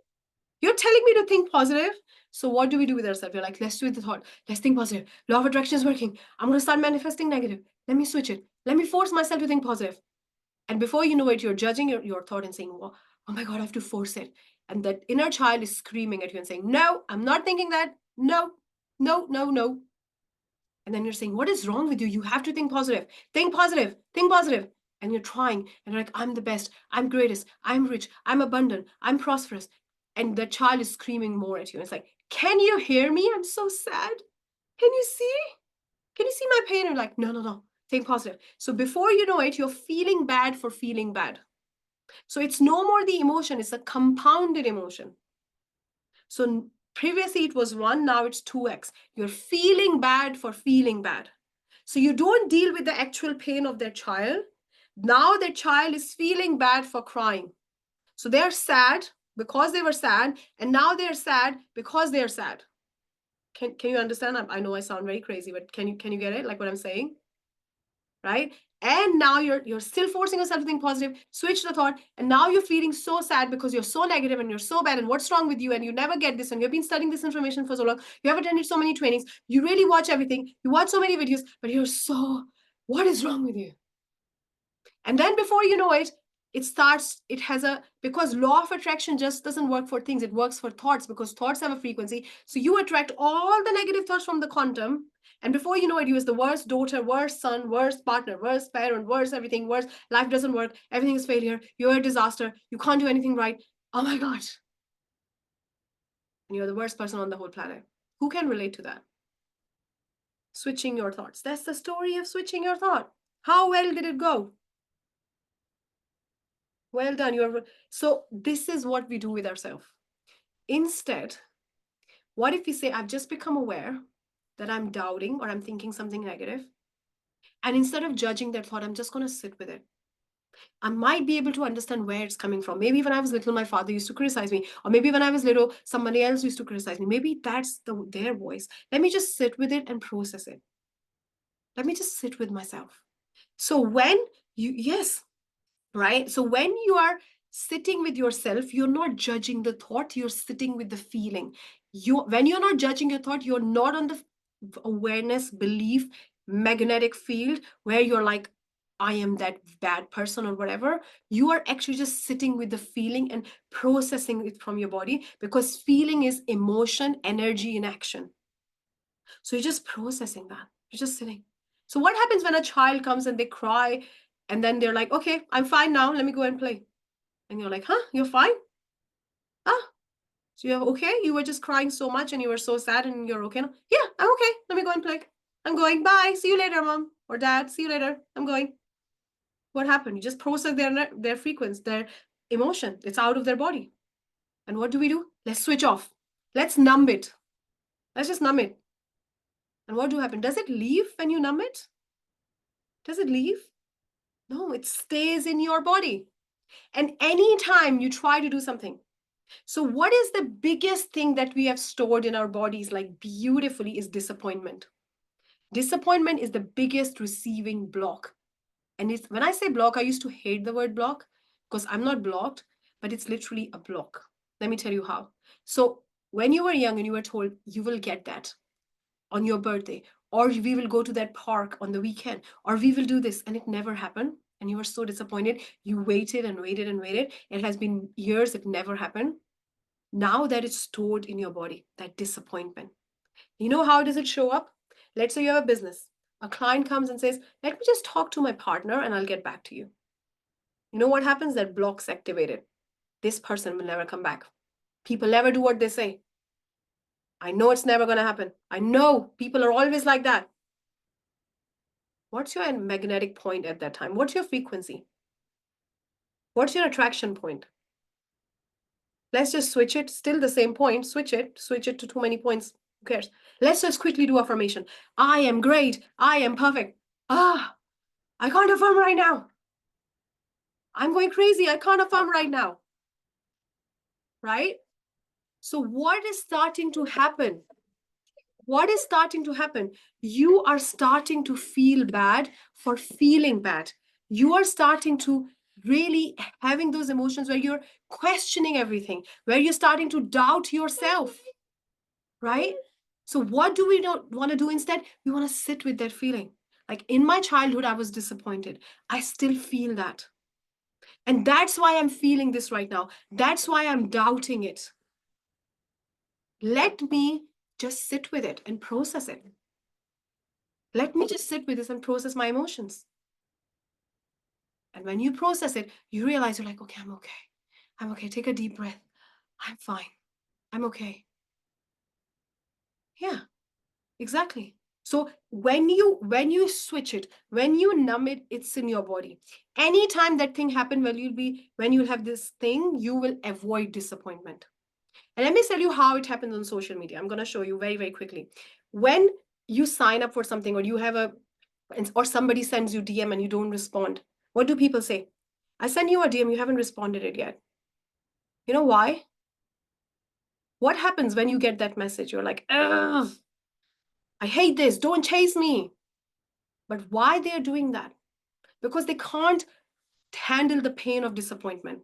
You're telling me to think positive. So what do we do with ourselves? We're like, let's do the thought. Let's think positive. Law of attraction is working. I'm going to start manifesting negative. Let me switch it. Let me force myself to think positive. And before you know it, you're judging your thought and saying, well, oh my God, I have to force it. And that inner child is screaming at you and saying, no, I'm not thinking that. No, no, no, no. And then you're saying, what is wrong with you? You have to think positive. Think positive. Think positive. And you're trying. And you're like, I'm the best. I'm greatest. I'm rich. I'm abundant. I'm prosperous. And the child is screaming more at you. It's like, can you hear me? I'm so sad. Can you see? Can you see my pain? And you're like, no, no, no. Think positive. So before you know it, you're feeling bad for feeling bad. So it's no more the emotion. It's a compounded emotion. So previously it was 1, now it's 2x. You're feeling bad for feeling bad. So you don't deal with the actual pain of their child. Now their child is feeling bad for crying. So they're sad because they were sad, and now they're sad because they're sad. Can you understand? I know I sound very crazy, but can you get it? Like what I'm saying? Right? And now you're still forcing yourself to think positive, switch the thought, and now you're feeling so sad because you're so negative and you're so bad, and what's wrong with you, and you never get this, and you've been studying this information for so long, you have attended so many trainings, you really watch everything, you watch so many videos, but you're so, what is wrong with you? And then before you know it, it has a, because law of attraction just doesn't work for things, it works for thoughts, because thoughts have a frequency. So you attract all the negative thoughts from the quantum, and before you know it, you is the worst daughter, worst son, worst partner, worst parent, worst everything, worst, life doesn't work, everything is failure, you're a disaster, you can't do anything right. Oh my God. And you're the worst person on the whole planet. Who can relate to that? Switching your thoughts. That's the story of switching your thought. How well did it go? Well done. So this is what we do with ourselves. Instead, what if we say, I've just become aware that I'm doubting or I'm thinking something negative, and instead of judging that thought, I'm just going to sit with it. I might be able to understand where it's coming from. Maybe when I was little, my father used to criticize me, or maybe when I was little, somebody else used to criticize me. Maybe that's their voice. Let me just sit with it and process it. Let me just sit with myself. So when yes, right? So when you are sitting with yourself, you're not judging the thought, you're sitting with the feeling. When you're not judging your thought, you're not on the awareness, belief, magnetic field where you're like, I am that bad person or whatever. You are actually just sitting with the feeling and processing it from your body, because feeling is emotion, energy in action. So you're just processing that. You're just sitting. So what happens when a child comes and they cry, and then they're like, okay, I'm fine now, let me go and play. And you're like, huh, you're fine? Ah, so you're okay? You were just crying so much and you were so sad and you're okay now? Yeah, I'm okay. Let me go and play. I'm going. Bye. See you later, mom or dad. See you later. I'm going. What happened? You just process their frequency, their emotion. It's out of their body. And what do? Let's switch off. Let's numb it. Let's just numb it. And what do happen? Does it leave when you numb it? Does it leave? No, it stays in your body. And anytime you try to do something. So what is the biggest thing that we have stored in our bodies like beautifully is disappointment. Disappointment is the biggest receiving block. And it's, when I say block, I used to hate the word block because I'm not blocked, but it's literally a block. Let me tell you how. So when you were young and you were told you will get that on your birthday, or we will go to that park on the weekend, or we will do this, and it never happened, and you were so disappointed, you waited and waited and waited, it has been years, it never happened. Now that it's stored in your body, that disappointment, you know how does it show up? Let's say you have a business, a client comes and says, let me just talk to my partner and I'll get back to you. You know what happens? That block's activated. This person will never come back. People never do what they say. I know it's never going to happen. I know people are always like that. What's your magnetic point at that time? What's your frequency? What's your attraction point? Let's just switch it. Still the same point. Switch it to too many points. Who cares? Let's just quickly do affirmation. I am great. I am perfect. I can't affirm right now. I'm going crazy. I can't affirm right now. Right? So what is starting to happen? What is starting to happen? You are starting to feel bad for feeling bad. You are starting to really having those emotions where you're questioning everything, where you're starting to doubt yourself, right? So what do we not want to do instead? We want to sit with that feeling. Like in my childhood, I was disappointed. I still feel that. And that's why I'm feeling this right now. That's why I'm doubting it. Let me just sit with it and process it. Let me just sit with this and process my emotions. And when you process it, you realize you're like, okay, I'm okay. I'm okay. Take a deep breath. I'm fine. I'm okay. Yeah, exactly. So when you switch it, when you numb it, it's in your body. Anytime that thing happen, when you'll have this thing, you will avoid disappointment. And let me tell you how it happens on social media. I'm going to show you very, very quickly. When you sign up for something, or you have or somebody sends you DM and you don't respond, what do people say? I send you a DM, you haven't responded it yet. You know why? What happens when you get that message? You're like, ugh, I hate this. Don't chase me. But why they're doing that? Because they can't handle the pain of disappointment.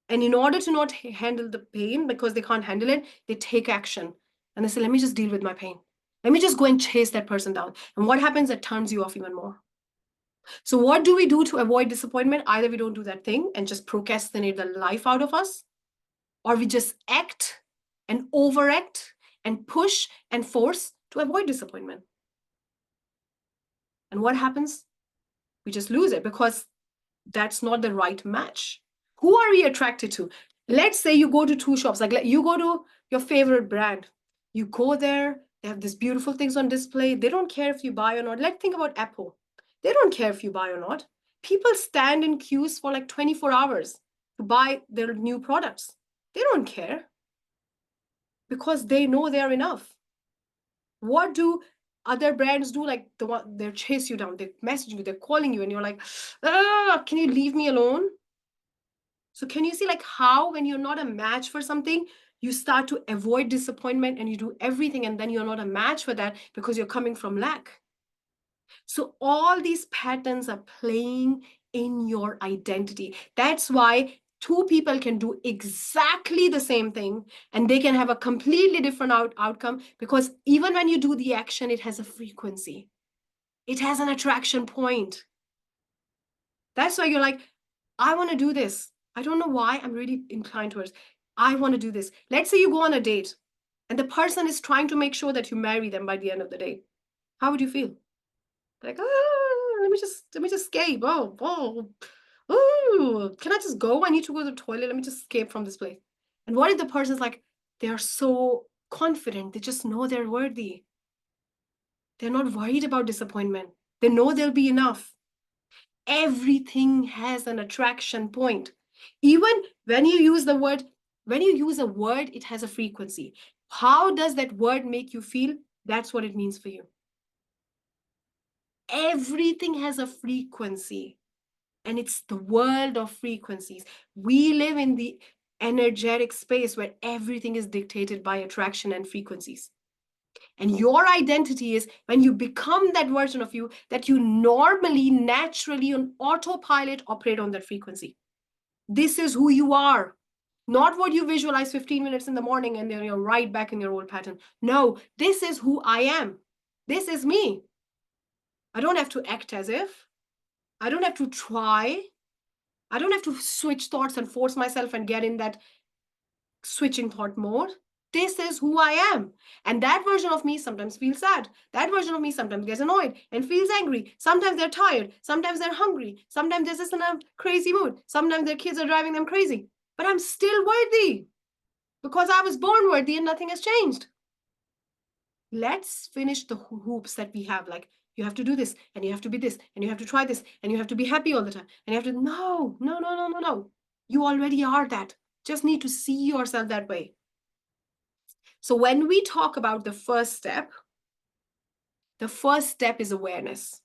And in order to not handle the pain, because they can't handle it, they take action. And they say, let me just deal with my pain. Let me just go and chase that person down. And what happens? It turns you off even more. So what do we do to avoid disappointment? Either we don't do that thing and just procrastinate the life out of us, or we just act and overact and push and force to avoid disappointment. And what happens? We just lose it because that's not the right match. Who are we attracted to? Let's say you go to two shops, like you go to your favorite brand. You go there, they have these beautiful things on display. They don't care if you buy or not. Let's think about Apple. They don't care if you buy or not. People stand in queues for like 24 hours to buy their new products. They don't care because they know they're enough. What do other brands do? Like the one, they chase you down, they message you, they're calling you, and you're like, ah, can you leave me alone? So can you see like how when you're not a match for something, you start to avoid disappointment and you do everything, and then you're not a match for that because you're coming from lack. So all these patterns are playing in your identity. That's why two people can do exactly the same thing and they can have a completely different outcome, because even when you do the action, it has a frequency. It has an attraction point. That's why you're like, I want to do this. I don't know why I'm really inclined towards, I want to do this. Let's say you go on a date and the person is trying to make sure that you marry them by the end of the day. How would you feel? Like, let me just escape. Oh, can I just go? I need to go to the toilet. Let me just escape from this place. And what if the person's like, they are so confident, they just know they're worthy. They're not worried about disappointment. They know they'll be enough. Everything has an attraction point. Even when you use a word, it has a frequency. How does that word make you feel? That's what it means for you. Everything has a frequency, and it's the world of frequencies. We live in the energetic space where everything is dictated by attraction and frequencies. And your identity is when you become that version of you that you normally, naturally, on autopilot operate on that frequency. This is who you are. Not what you visualize 15 minutes in the morning and then you're right back in your old pattern. No, this is who I am. This is me. I don't have to act as if. I don't have to try. I don't have to switch thoughts and force myself and get in that switching thought mode. This is who I am. And that version of me sometimes feels sad. That version of me sometimes gets annoyed and feels angry. Sometimes they're tired. Sometimes they're hungry. Sometimes they're just in a crazy mood. Sometimes their kids are driving them crazy. But I'm still worthy because I was born worthy and nothing has changed. Let's finish the hoops that we have. Like, you have to do this, and you have to be this, and you have to try this, and you have to be happy all the time, and you have to, no. You already are that. Just need to see yourself that way. So when we talk about the first step is awareness.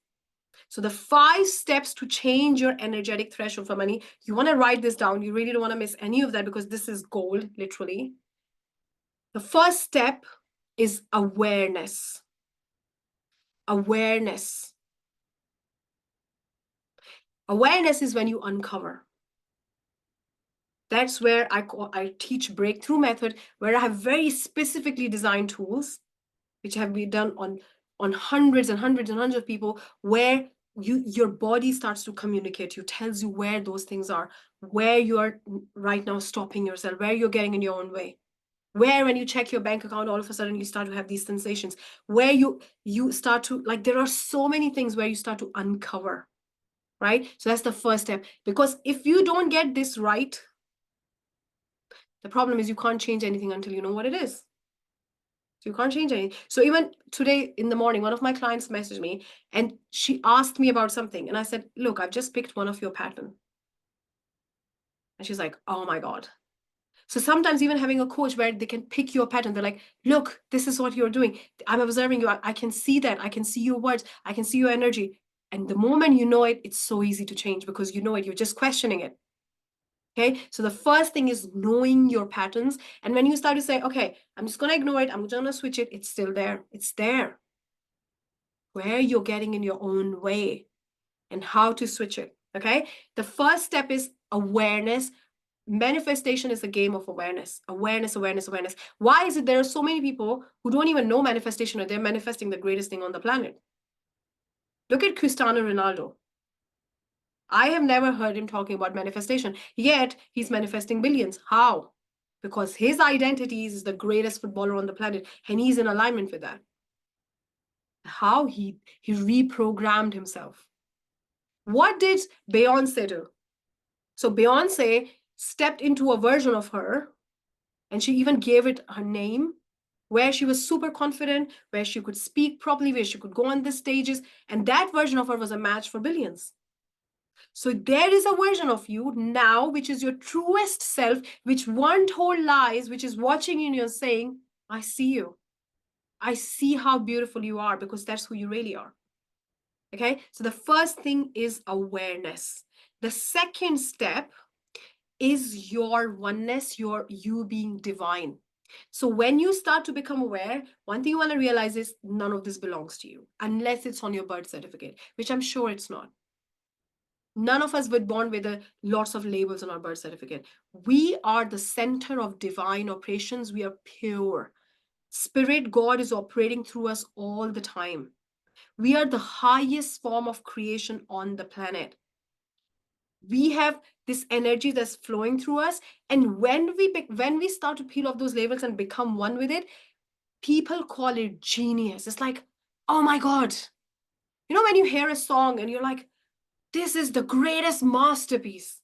So the 5 steps to change your energetic threshold for money, you want to write this down. You really don't want to miss any of that because this is gold, literally. The first step is awareness. Awareness. Awareness is when you uncover. That's where I teach breakthrough method, where I have very specifically designed tools, which have been done on hundreds and hundreds and hundreds of people, where your body starts to communicate you, tells you where those things are, where you're right now stopping yourself, where you're getting in your own way, where when you check your bank account, all of a sudden you start to have these sensations, where you start to, like, there are so many things where you start to uncover, right? So that's the first step, because if you don't get this right, the problem is you can't change anything until you know what it is. So you can't change anything. So even today in the morning, one of my clients messaged me and she asked me about something. And I said, look, I've just picked one of your pattern. And she's like, oh my God. So sometimes even having a coach where they can pick your pattern, they're like, look, this is what you're doing. I'm observing you. I can see that. I can see your words. I can see your energy. And the moment you know it, it's so easy to change because you know it. You're just questioning it. Okay, so the first thing is knowing your patterns. And when you start to say, okay, I'm just going to ignore it, I'm going to switch it, it's still there. It's there. Where you're getting in your own way and how to switch it. Okay, the first step is awareness. Manifestation is a game of awareness. Awareness, awareness, awareness. Why is it there are so many people who don't even know manifestation, or they're manifesting the greatest thing on the planet? Look at Cristiano Ronaldo. I have never heard him talking about manifestation, yet he's manifesting billions. How? Because his identity is the greatest footballer on the planet, and he's in alignment with that. How he reprogrammed himself. What did Beyonce do? So Beyonce stepped into a version of her, and she even gave it her name, where she was super confident, where she could speak properly, where she could go on the stages, and that version of her was a match for billions. So there is a version of you now, which is your truest self, which won't hold lies, which is watching you and you're saying, I see you. I see how beautiful you are, because that's who you really are. Okay, so the first thing is awareness. The second step is your oneness, you being divine. So when you start to become aware, one thing you want to realize is none of this belongs to you, unless it's on your birth certificate, which I'm sure it's not. None of us were born with lots of labels on our birth certificate. We are the center of divine operations. We are pure. Spirit, God is operating through us all the time. We are the highest form of creation on the planet. We have this energy that's flowing through us. And when we start to peel off those labels and become one with it, people call it genius. It's like, oh my God. You know, when you hear a song and you're like, this is the greatest masterpiece,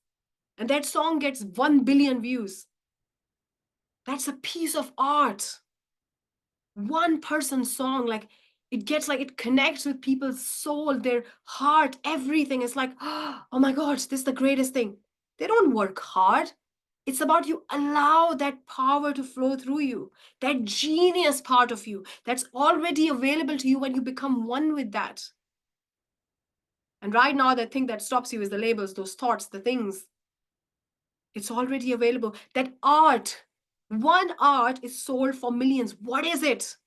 and that song gets 1 billion views. That's a piece of art. One person's song, like, it connects with people's soul, their heart, everything. It's like, oh my God, this is the greatest thing. They don't work hard. It's about you allow that power to flow through you, that genius part of you that's already available to you when you become one with that. And right now, the thing that stops you is the labels, those thoughts, the things. It's already available. That art, one art is sold for millions. What is it?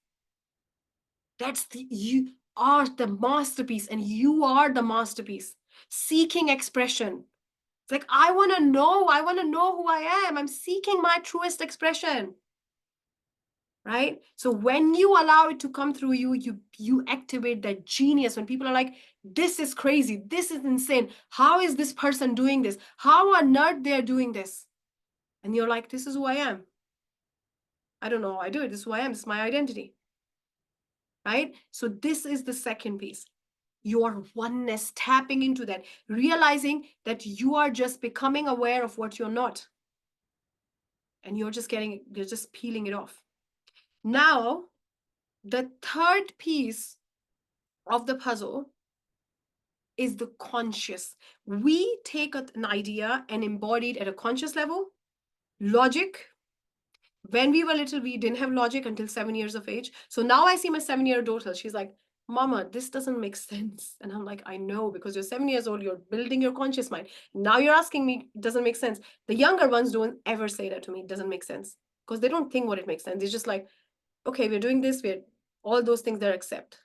That's you are the masterpiece, and you are the masterpiece. Seeking expression. It's like, I want to know who I am. I'm seeking my truest expression. Right? So when you allow it to come through you activate that genius. When people are like, this is crazy, this is insane, how is this person doing this, how on earth they're doing this? And you're like, this is who I am. I don't know how I do it. This is who I am. This is my identity. Right? So this is the second piece. Your oneness, tapping into that, realizing that you are just becoming aware of what you're not. And you're just peeling it off. Now, the third piece of the puzzle is the conscious. We take an idea and embody it at a conscious level. Logic. When we were little, we didn't have logic until 7 years of age. So now I see my 7-year daughter. She's like, Mama, this doesn't make sense. And I'm like, I know, because you're 7 years old, you're building your conscious mind. Now you're asking me, it doesn't make sense. The younger ones don't ever say that to me. It doesn't make sense, because they don't think what it makes sense. It's just like, okay, we're doing this. We're all those things they accept.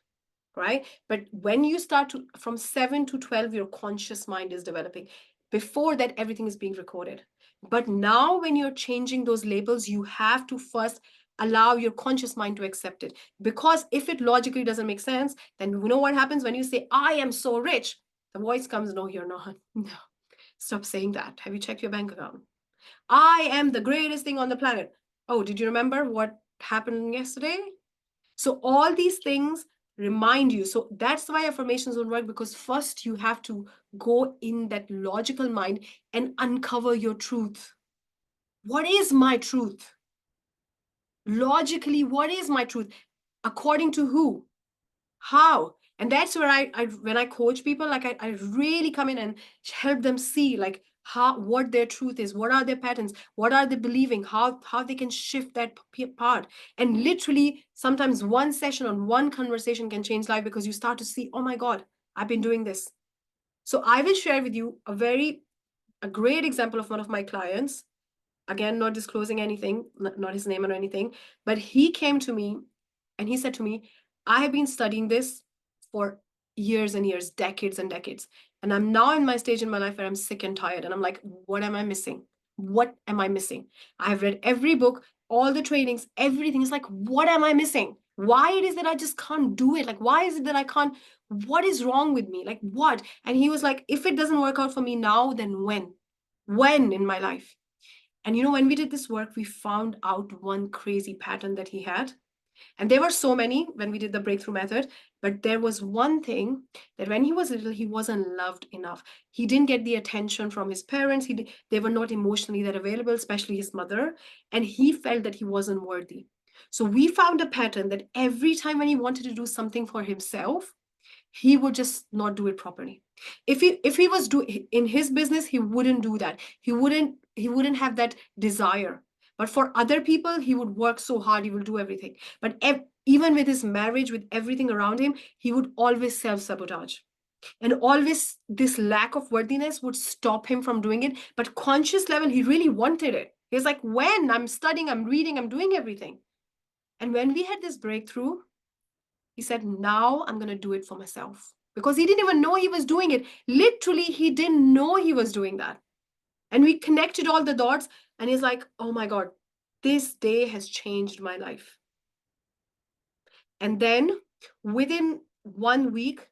Right? But when you start to, from 7 to 12, your conscious mind is developing. Before that, everything is being recorded. But now when you're changing those labels, you have to first allow your conscious mind to accept it. Because if it logically doesn't make sense, then you know what happens when you say, I am so rich. The voice comes, no, you're not. No, stop saying that. Have you checked your bank account? I am the greatest thing on the planet. Oh, did you remember what happened yesterday? So all these things remind you. So that's why affirmations don't work, because first you have to go in that logical mind and uncover your truth. What is my truth? Logically, what is my truth? According to who? How? And that's where I when I coach people, like I really come in and help them see like how, what their truth is, what are their patterns, what are they believing, how they can shift that part. And literally sometimes one session on one conversation can change life, because you start to see, oh my God, I've been doing this. So I will share with you a great example of one of my clients. Again, not disclosing anything, not his name or anything, but he came to me and he said to me, I have been studying this for years and years, decades and decades. And I'm now in my stage in my life where I'm sick and tired. And I'm like, what am I missing? What am I missing? I've read every book, all the trainings, everything. It's like, what am I missing? Why it is that I just can't do it? Like, why is it that I can't? What is wrong with me? Like, what? And he was like, if it doesn't work out for me now, then when? When in my life? And you know, when we did this work, we found out one crazy pattern that he had. And there were so many when we did the breakthrough method, but there was one thing that when he was little, he wasn't loved enough. He didn't get the attention from his parents. They were not emotionally that available, especially his mother. And he felt that he wasn't worthy. So we found a pattern that every time when he wanted to do something for himself, he would just not do it properly. If he was doing in his business, he wouldn't do that. He wouldn't have that desire. But for other people, he would work so hard, he will do everything. But even with his marriage, with everything around him, he would always self-sabotage. And always this lack of worthiness would stop him from doing it. But conscious level, he really wanted it. He was like, when I'm studying, I'm reading, I'm doing everything. And when we had this breakthrough, he said, now I'm going to do it for myself. Because he didn't even know he was doing it. Literally, he didn't know he was doing that. And we connected all the dots. And he's like, oh my God, this day has changed my life. And then within 1 week,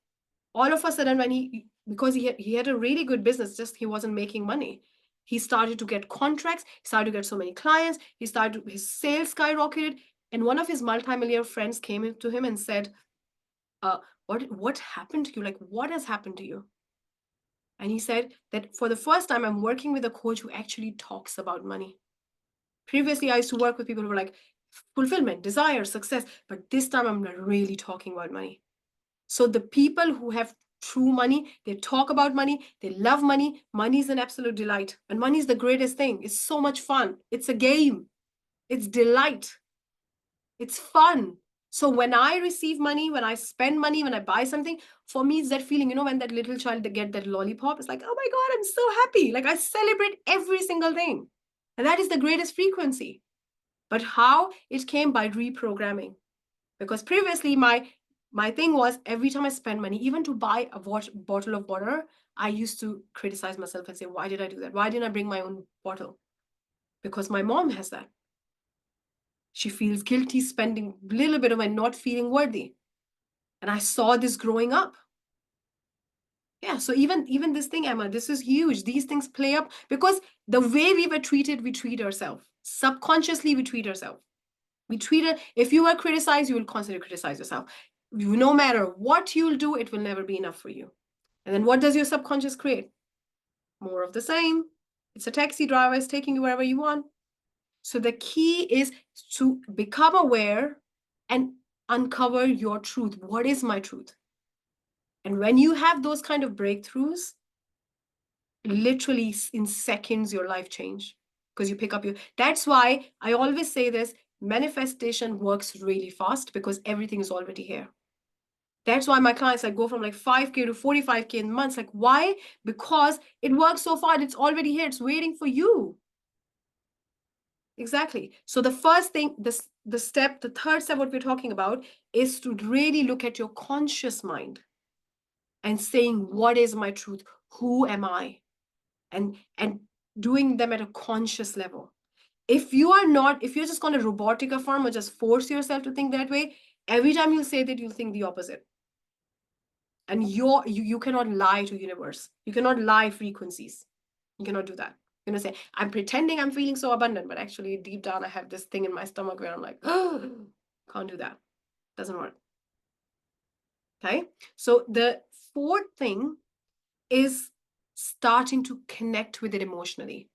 all of a sudden, because he had a really good business, just he wasn't making money. He started to get contracts. He started to get so many clients. His sales skyrocketed. And one of his multimillionaire friends came to him and said, what happened to you? Like, what has happened to you? And he said that for the first time, I'm working with a coach who actually talks about money. Previously, I used to work with people who were like fulfillment, desire, success, but this time I'm really talking about money. So the people who have true money, they talk about money, they love money. Money is an absolute delight, and money is the greatest thing. It's so much fun. It's a game. It's delight. It's fun. So when I receive money, when I spend money, when I buy something, for me, it's that feeling, you know, when that little child, they get that lollipop, it's like, oh my God, I'm so happy. Like I celebrate every single thing. And that is the greatest frequency. But how? It came by reprogramming. Because previously my thing was every time I spend money, even to buy a bottle of water, I used to criticize myself and say, why did I do that? Why didn't I bring my own bottle? Because my mom has that. She feels guilty spending a little bit of and not feeling worthy. And I saw this growing up. Yeah, so even this thing, Emma, this is huge. These things play up because the way we were treated, we treat ourselves. Subconsciously, we treat ourselves. If you were criticized, you will constantly criticize yourself. No matter what you'll do, it will never be enough for you. And then what does your subconscious create? More of the same. It's a taxi driver, it's taking you wherever you want. So the key is to become aware and uncover your truth. What is my truth? And when you have those kind of breakthroughs, literally in seconds, your life change because you pick up that's why I always say this, manifestation works really fast because everything is already here. That's why my clients like go from like 5K to 45K in months. Like, why? Because it works so far. It's already here. It's waiting for you. Exactly. So the first thing, the third step, what we're talking about is to really look at your conscious mind and saying, what is my truth? Who am I? And doing them at a conscious level. If you're just going to robotic affirm or just force yourself to think that way, every time you say that, you'll think the opposite. And you cannot lie to universe. You cannot lie frequencies. You cannot do that. You're gonna say, I'm pretending I'm feeling so abundant, but actually deep down I have this thing in my stomach where I'm like, oh, can't do that. Doesn't work. Okay. So the fourth thing is starting to connect with it emotionally.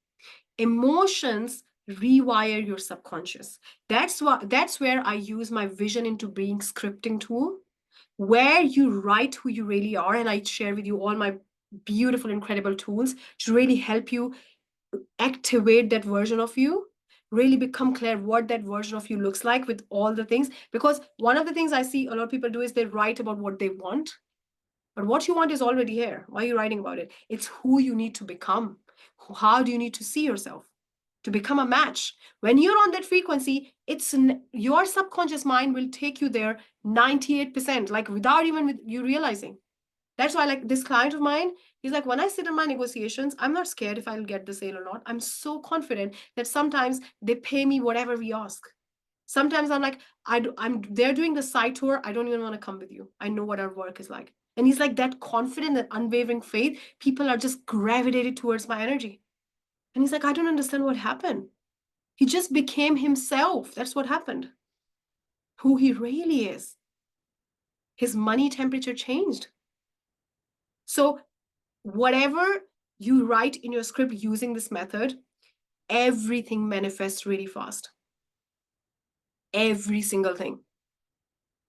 Emotions rewire your subconscious. That's where I use my vision into being scripting tool, where you write who you really are, and I share with you all my beautiful, incredible tools to really help you activate that version of you, really become clear what that version of you looks like with all the things. Because one of the things I see a lot of people do is they write about what they want, but what you want is already here. Why are you writing about it? It's who you need to become. How do you need to see yourself to become a match? When you're on that frequency, it's your subconscious mind will take you there 98%, like without even with you realizing. That's why, like this client of mine, he's like, when I sit in my negotiations, I'm not scared if I'll get the sale or not. I'm so confident that sometimes they pay me whatever we ask. Sometimes I'm like, they're doing the site tour. I don't even want to come with you. I know what our work is like. And he's like that confident, that unwavering faith. People are just gravitated towards my energy. And he's like, I don't understand what happened. He just became himself. That's what happened. Who he really is. His money temperature changed. So whatever you write in your script using this method, everything manifests really fast. Every single thing.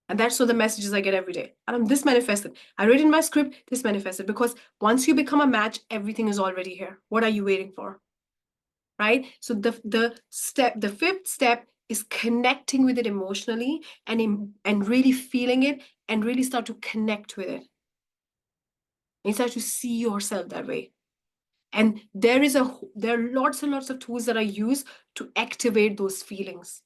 And that's so the messages I get every day. This manifested. I read in my script, this manifested. Because once you become a match, everything is already here. What are you waiting for? Right? So the fifth step is connecting with it emotionally and really feeling it and really start to connect with it. And start to see yourself that way. And there are lots and lots of tools that I use to activate those feelings.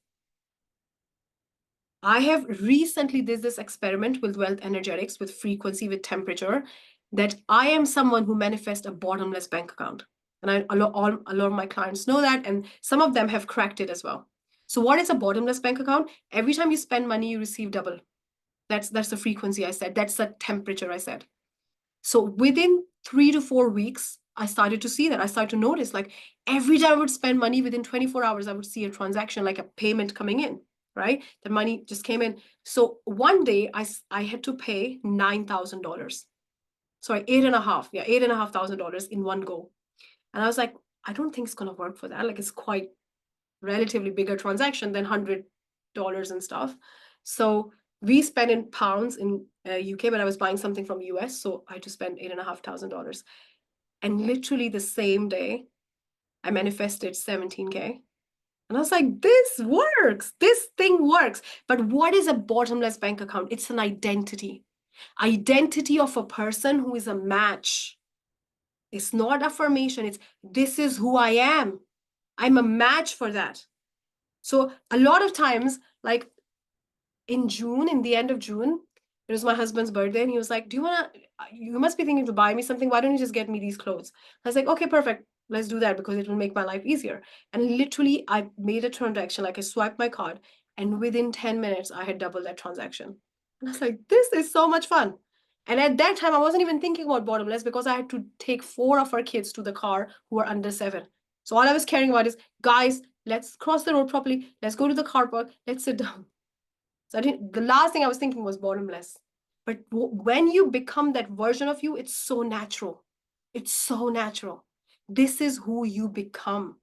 I have recently did this experiment with wealth energetics, with frequency, with temperature, that I am someone who manifests a bottomless bank account. And a lot of my clients know that, and some of them have cracked it as well. So what is a bottomless bank account? Every time you spend money, you receive double. That's the frequency I said. That's the temperature I said. So within 3 to 4 weeks, I started to see that. I started to notice, like every time I would spend money, within 24 hours, I would see a transaction, like a payment coming in, right? The money just came in. So one day I had to pay $9,000. Sorry, $8,500 in one go. And I was like, I don't think it's going to work for that. Like it's quite relatively bigger transaction than $100 and stuff. So we spent in pounds in UK, but I was buying something from US, so I had to spend $8,500. And literally the same day, I manifested 17K. And I was like, this works. This thing works. But what is a bottomless bank account? It's an identity. Identity of a person who is a match. It's not affirmation. It's this is who I am. I'm a match for that. So a lot of times, like in June, in the end of June, it was my husband's birthday, and he was like, you must be thinking to buy me something. Why don't you just get me these clothes? I was like, okay, perfect. Let's do that because it will make my life easier. And literally, I made a transaction, like I swiped my card, and within 10 minutes, I had doubled that transaction. And I was like, this is so much fun. And at that time, I wasn't even thinking about bottomless because I had to take 4 of our kids to the car who were under 7. So all I was caring about is, guys, let's cross the road properly. Let's go to the car park. Let's sit down. So the last thing I was thinking was bottomless. But when you become that version of you, it's so natural. It's so natural. This is who you become.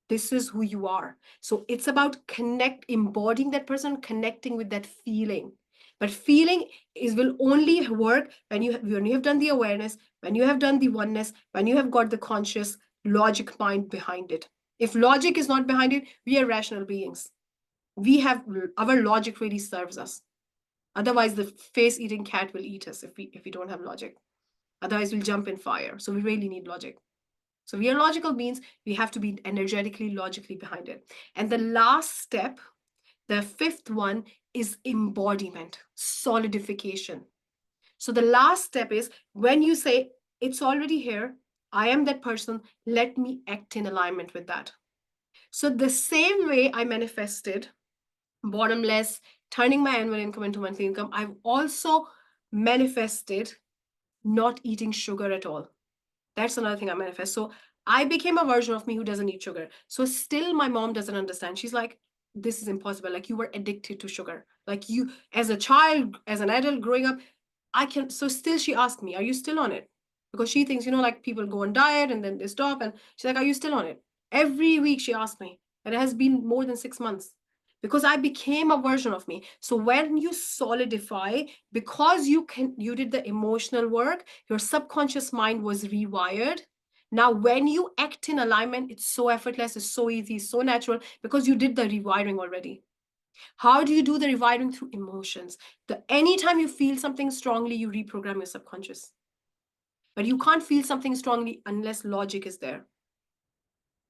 This is who you are. So it's about embodying that person, connecting with that feeling. But feeling will only work when you have done the awareness, when you have done the oneness, when you have got the conscious logic mind behind it. If logic is not behind it, we are rational beings. Our logic really serves us. Otherwise, the face-eating cat will eat us if we don't have logic. Otherwise, we'll jump in fire. So we really need logic. So we are logical beings. We have to be energetically, logically behind it. And the last step, the fifth one, is embodiment, solidification. So the last step is when you say, it's already here, I am that person, let me act in alignment with that. So the same way I manifested bottomless, turning my annual income into monthly income, I've also manifested not eating sugar at all. That's another thing I manifest. So I became a version of me who doesn't eat sugar. So still my mom doesn't understand. She's like, this is impossible. Like, you were addicted to sugar. Like, you, as a child, as an adult growing up, so still she asked me, are you still on it? Because she thinks, like people go on diet and then they stop. And she's like, are you still on it? Every week she asked me. And it has been more than 6 months because I became a version of me. So when you solidify, because you did the emotional work, your subconscious mind was rewired. Now, when you act in alignment, it's so effortless, it's so easy, so natural because you did the rewiring already. How do you do the rewiring? Through emotions. Anytime you feel something strongly, you reprogram your subconscious. But you can't feel something strongly unless logic is there.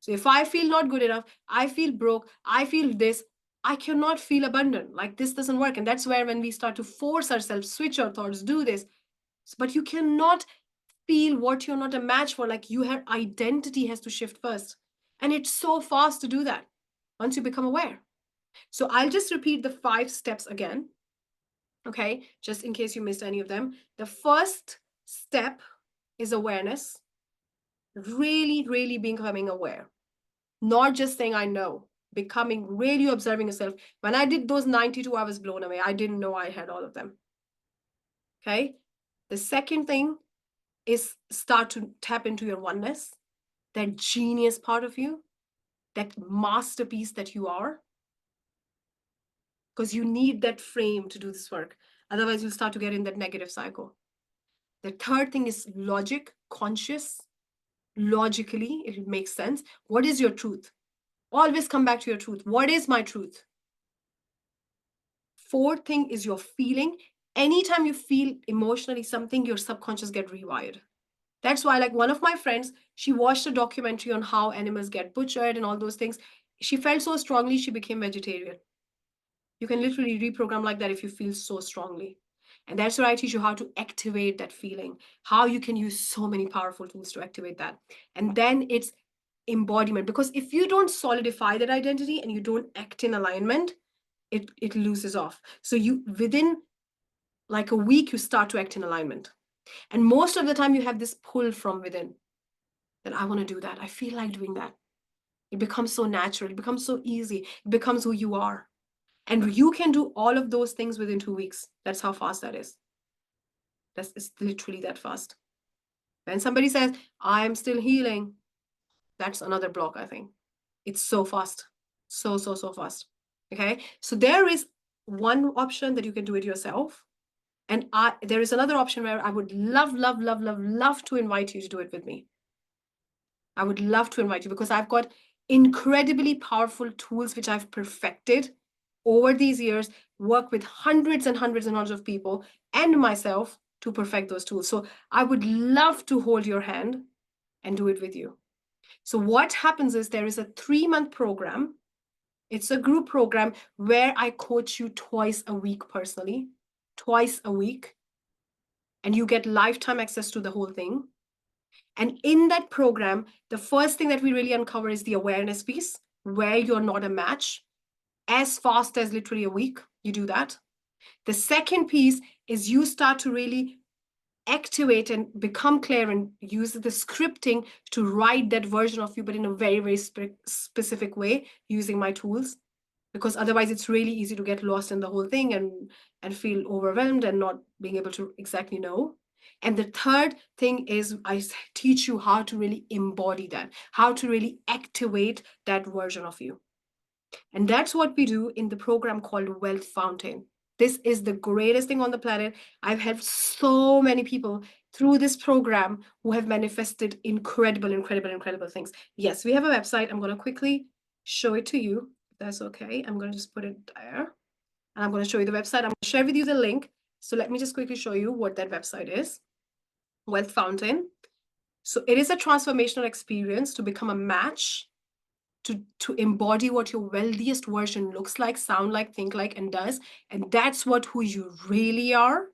So if I feel not good enough, I feel broke, I feel this, I cannot feel abundant. Like, this doesn't work. And that's where when we start to force ourselves, switch our thoughts, do this. But you cannot feel what you're not a match for. Like, your identity has to shift first. And it's so fast to do that once you become aware. So I'll just repeat the 5 steps again. Okay, just in case you missed any of them. The first step is awareness. Really, really becoming aware. Not just saying I know, becoming really observing yourself. When I did those 92, I was blown away. I didn't know I had all of them. Okay. The second thing is start to tap into your oneness, that genius part of you, that masterpiece that you are. Because you need that frame to do this work. Otherwise, you'll start to get in that negative cycle. The third thing is logic, conscious. Logically, it makes sense. What is your truth? Always come back to your truth. What is my truth? Fourth thing is your feeling. Anytime you feel emotionally something, your subconscious get rewired. That's why, like, one of my friends, she watched a documentary on how animals get butchered and all those things. She felt so strongly, she became vegetarian. You can literally reprogram like that if you feel so strongly. And that's where I teach you how to activate that feeling, how you can use so many powerful tools to activate that. And then it's embodiment, because if you don't solidify that identity and you don't act in alignment, it loses off. So you, within like a week, you start to act in alignment. And most of the time you have this pull from within that I want to do that. I feel like doing that. It becomes so natural. It becomes so easy. It becomes who you are. And you can do all of those things within 2 weeks. That's how fast that is. It's literally that fast. When somebody says, I'm still healing, that's another block, I think. It's so fast. So fast. Okay. So there is one option that you can do it yourself. And there is another option where I would love to invite you to do it with me. I would love to invite you because I've got incredibly powerful tools which I've perfected over these years, work with hundreds and hundreds and hundreds of people and myself to perfect those tools. So I would love to hold your hand and do it with you. So what happens is there is a 3-month program. It's a group program where I coach you twice a week personally, twice a week, and you get lifetime access to the whole thing. And in that program, the first thing that we really uncover is the awareness piece, where you're not a match. As fast as literally a week, you do that. The second piece is you start to really activate and become clear and use the scripting to write that version of you, but in a very, very specific way using my tools. Because otherwise it's really easy to get lost in the whole thing and feel overwhelmed and not being able to exactly know. And the third thing is I teach you how to really embody that, how to really activate that version of you. And that's what we do in the program called Wealth Fountain. This is the greatest thing on the planet. I've helped so many people through this program who have manifested incredible things. Yes, we have a website. I'm going to quickly show it to you. If that's okay. I'm going to just put it there. And I'm going to show you the website. I'm going to share with you the link. So let me just quickly show you what that website is. Wealth Fountain. So it is a transformational experience to become a match, to embody what your wealthiest version looks like, sound like, think like, and does. And that's what who you really are.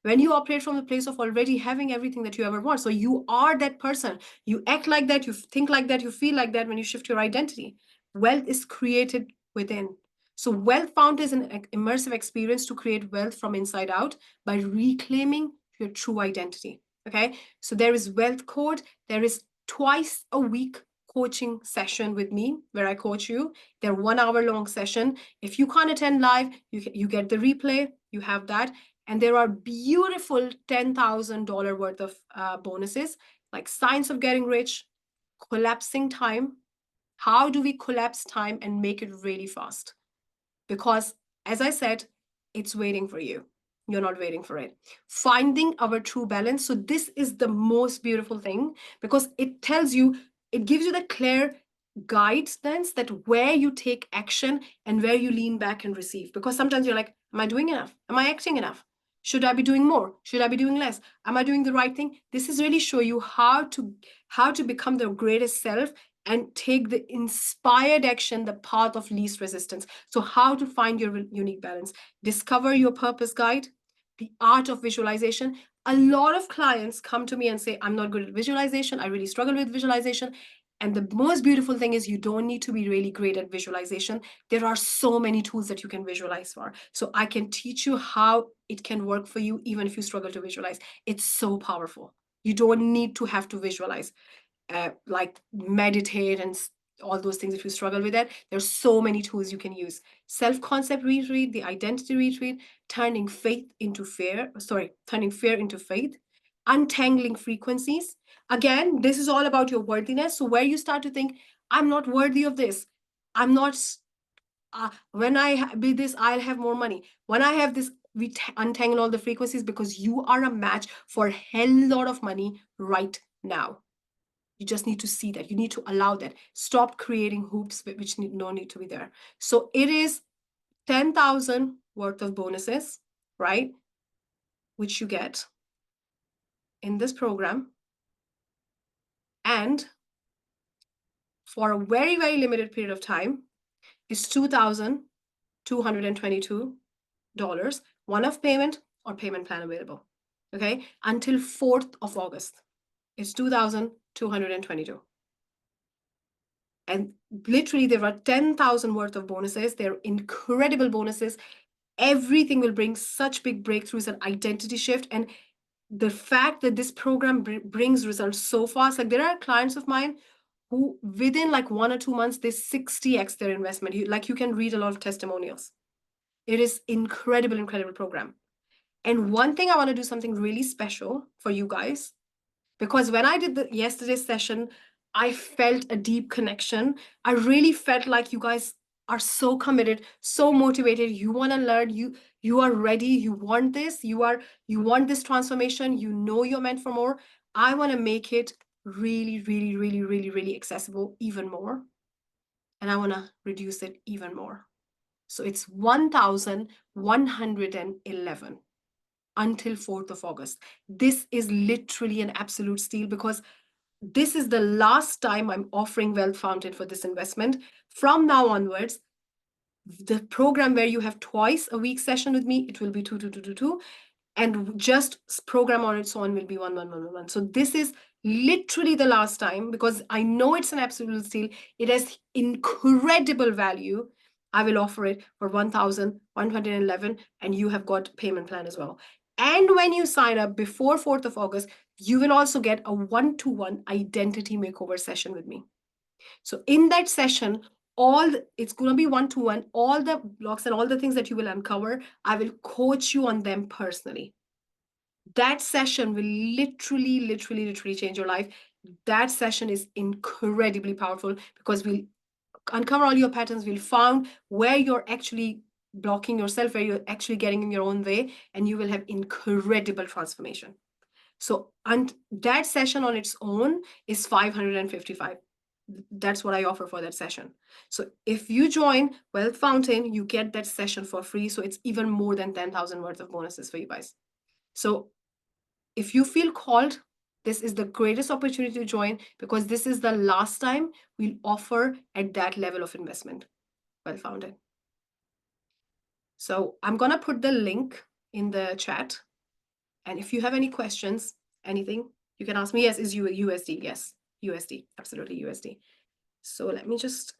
When you operate from the place of already having everything that you ever want. So you are that person. You act like that, you think like that, you feel like that when you shift your identity. Wealth is created within. So Wealth Found is an immersive experience to create wealth from inside out by reclaiming your true identity. Okay. So there is Wealth Code. There is twice a week coaching session with me where I coach you. They're 1 hour long session. If you can't attend live, you get the replay. You have that. And there are beautiful $10,000 worth of bonuses like Science of Getting Rich, Collapsing Time. How do we collapse time and make it really fast? Because, as I said, it's waiting for you. You're not waiting for it. Finding our true balance. So this is the most beautiful thing because it tells you, it gives you the clear guidance that where you take action and where you lean back and receive. Because sometimes you're like, am I doing enough? Am I acting enough? Should I be doing more? Should I be doing less? Am I doing the right thing? This is really show you how to become the greatest self and take the inspired action, the path of least resistance. So how to find your unique balance. Discover your purpose guide, the art of visualization. A lot of clients come to me and say, I'm not good at visualization. I really struggle with visualization. And the most beautiful thing is you don't need to be really great at visualization. There are so many tools that you can visualize for. So I can teach you how it can work for you, even if you struggle to visualize. It's so powerful. You don't need to have to visualize. Like meditate and all those things if you struggle with that. There's so many tools you can use. Self-concept retreat, the identity retreat, turning fear into faith, untangling frequencies. Again, this is all about your worthiness. So where you start to think, I'm not worthy of this. I'm not, when I be this, I'll have more money. When I have this, we untangle all the frequencies because you are a match for a hell lot of money right now. You just need to see that. You need to allow that. Stop creating hoops which no need to be there. So it is 10,000 worth of bonuses, right? Which you get in this program. And for a very, very limited period of time, is $2,222, one-off payment or payment plan available. Okay, until 4th of August. It's 2,222. And literally, there are 10,000 worth of bonuses. They're incredible bonuses. Everything will bring such big breakthroughs and identity shift. And the fact that this program brings results so fast, like there are clients of mine who within like 1 or 2 months, they 60x their investment. You can read a lot of testimonials. It is incredible, incredible program. And one thing I want to do something really special for you guys, because when I did the yesterday's session, I felt a deep connection. I really felt like you guys are so committed, so motivated. You want to learn. You are ready. You want this. You want this transformation. You know you're meant for more. I want to make it really, really, really, really, really accessible even more. And I want to reduce it even more. So it's 1,111 until 4th of August. This is literally an absolute steal because this is the last time I'm offering Wealth Fountain for this investment. From now onwards, the program where you have twice a week session with me, it will be 2, and just program on its own will be 1. So this is literally the last time because I know it's an absolute steal. It has incredible value. I will offer it for 1,111, and you have got payment plan as well. And when you sign up before 4th of August, you will also get a 1-to-1 identity makeover session with me. So in that session, it's going to be 1-to-1, all the blocks and all the things that you will uncover, I will coach you on them personally. That session will literally change your life. That session is incredibly powerful because we'll uncover all your patterns. We'll find where you're actually blocking yourself, where you're actually getting in your own way, and you will have incredible transformation. So, and that session on its own is $555. That's what I offer for that session. So if you join Wealth Fountain, you get that session for free. So it's even more than 10,000 worth of bonuses for you guys. So if you feel called, this is the greatest opportunity to join because this is the last time we'll offer at that level of investment. Wealth Fountain. So I'm going to put the link in the chat. And if you have any questions, anything, you can ask me. Yes, is USD. Yes, USD. Absolutely USD. So let me just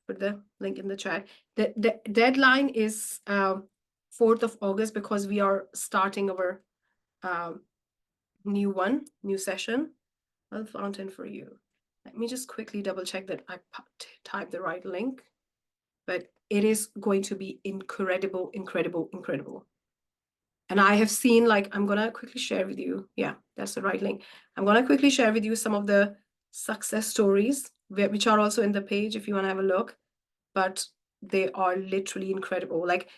put the link in the chat. The deadline is 4th of August because we are starting our new session. Wealth Fountain for you. Let me just quickly double check that I typed the right link. But it is going to be incredible, incredible, incredible. And I have seen, like, I'm gonna quickly share with you. Yeah, that's the right link. I'm gonna quickly share with you some of the success stories, which are also in the page if you want to have a look. But they are literally incredible. Like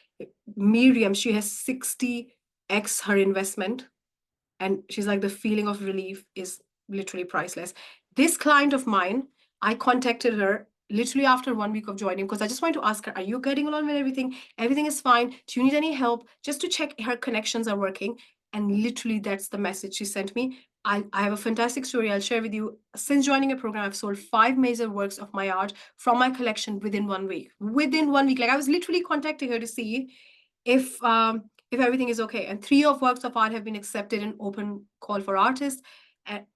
Miriam, she has 60x her investment. And she's like, the feeling of relief is literally priceless. This client of mine, I contacted her literally after 1 week of joining because I just wanted to ask her, are you getting along with everything? Everything is fine. Do you need any help? Just to check her connections are working. And literally, that's the message she sent me. I have a fantastic story I'll share with you. Since joining a program, I've sold 5 major works of my art from my collection within 1 week. Within 1 week. Like I was literally contacting her to see if everything is okay. And 3 of works of art have been accepted in open call for artists,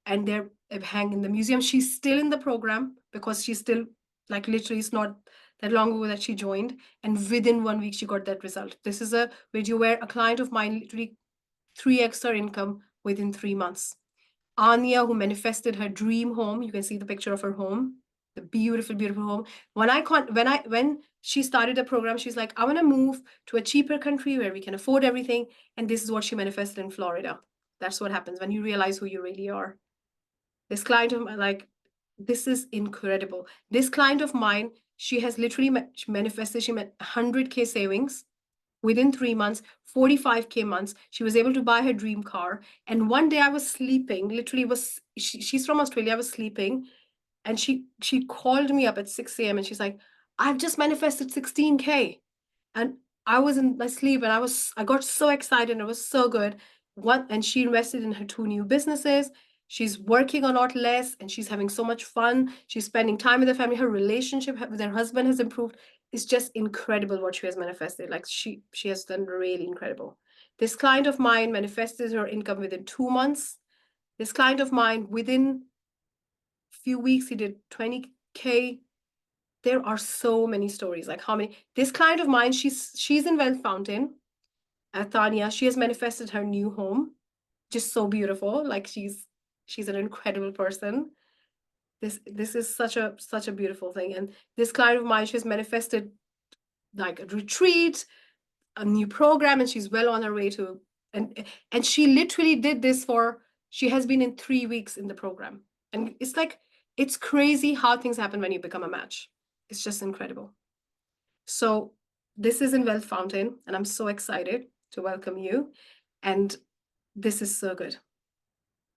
and they're hanging in the museum. She's still in the program because she's still, like, literally, it's not that long ago that she joined, and within 1 week she got that result. This is a video where a client of mine literally 3x her income within 3 months. Anya, who manifested her dream home, you can see the picture of her home, the beautiful, beautiful home. When she started the program, she's like, I want to move to a cheaper country where we can afford everything. And this is what she manifested in Florida. That's what happens when you realize who you really are. This client of mine, like, this is incredible. This client of mine, she has literally manifested, she met 100K savings within 3 months, 45K months. She was able to buy her dream car. And one day I was sleeping, literally she's from Australia. I was sleeping and she called me up at 6 a.m. and she's like, I've just manifested 16K. And I was in my sleep and I got so excited and it was so good. And she invested in her 2 new businesses. She's working a lot less and she's having so much fun. She's spending time with her family. Her relationship with her husband has improved. It's just incredible what she has manifested. Like she has done really incredible. This client of mine manifested her income within 2 months. This client of mine, within a few weeks, he did 20K. There are so many stories. Like how many? This client of mine, she's in Wealth Fountain. Tanya, she has manifested her new home. Just so beautiful. Like she's an incredible person. This is such a beautiful thing. And this client of mine, she has manifested like a retreat, a new program, and she's well on her way to, and she literally did this she has been in 3 weeks in the program. And it's like, it's crazy how things happen when you become a match. It's just incredible. So this is in Wealth Fountain, and I'm so excited to welcome you. And this is so good.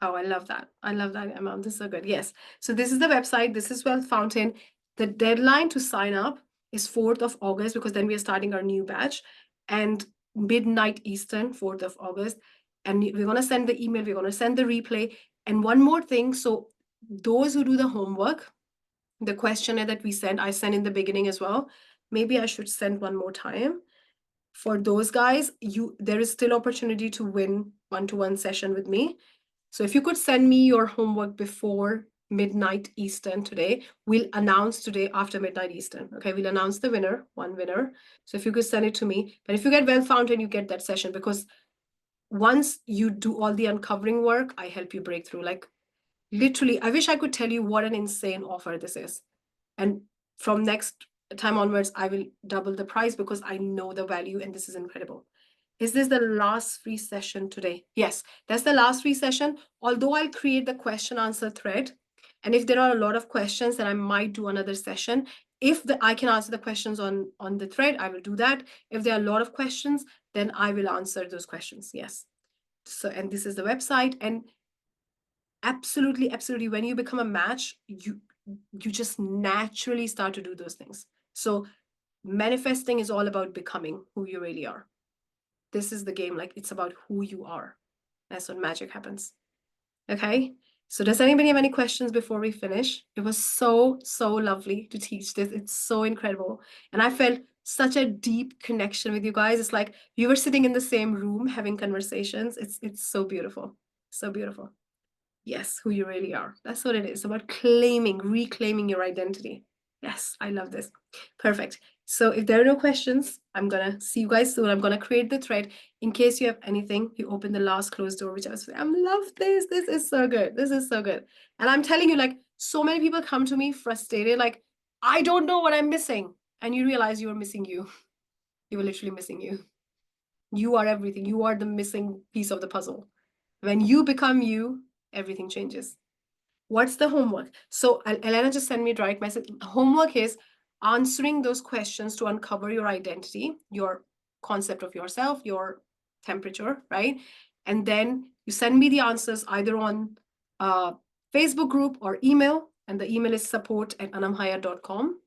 Oh, I love that. I love that, Emma. This is so good. Yes. So this is the website. This is Wealth Fountain. The deadline to sign up is 4th of August because then we are starting our new batch, and midnight Eastern, 4th of August. And we're going to send the email. We're going to send the replay. And one more thing. So those who do the homework, the questionnaire that we send, I send in the beginning as well. Maybe I should send one more time. For those guys, there is still opportunity to win one-to-one session with me. So if you could send me your homework before midnight Eastern today, we'll announce today after midnight Eastern. Okay, we'll announce the winner, one winner. So if you could send it to me, but if you get Wealth Fountain, you get that session, because once you do all the uncovering work, I help you break through. Like literally, I wish I could tell you what an insane offer this is. And from next time onwards, I will double the price because I know the value and this is incredible. Is this the last free session today? Yes, that's the last free session. Although I'll create the question answer thread. And if there are a lot of questions, then I might do another session. If I can answer the questions on the thread, I will do that. If there are a lot of questions, then I will answer those questions. Yes. So, and this is the website. And absolutely, absolutely, when you become a match, you just naturally start to do those things. So manifesting is all about becoming who you really are. This is the game. Like, it's about who you are. That's when magic happens. Okay. So does anybody have any questions before we finish? It was so lovely to teach this. It's so incredible. And I felt such a deep connection with you guys. It's like you were sitting in the same room having conversations. It's so beautiful. So beautiful. Yes, who you really are. That's what it is. It's about reclaiming your identity. Yes, I love this. Perfect. So if there are no questions, I'm gonna see you guys soon. I'm gonna create the thread. In case you have anything, you open the last closed door, which I love this. This is so good. This is so good. And I'm telling you, like, so many people come to me frustrated, like, I don't know what I'm missing. And you realize you are missing you. You were literally missing you. You are everything. You are the missing piece of the puzzle. When you become you, everything changes. What's the homework? So Elena just sent me a direct message. Homework is answering those questions to uncover your identity, your concept of yourself, your temperature, right? And then you send me the answers either on Facebook group or email. And the email is support@anamhaya.com.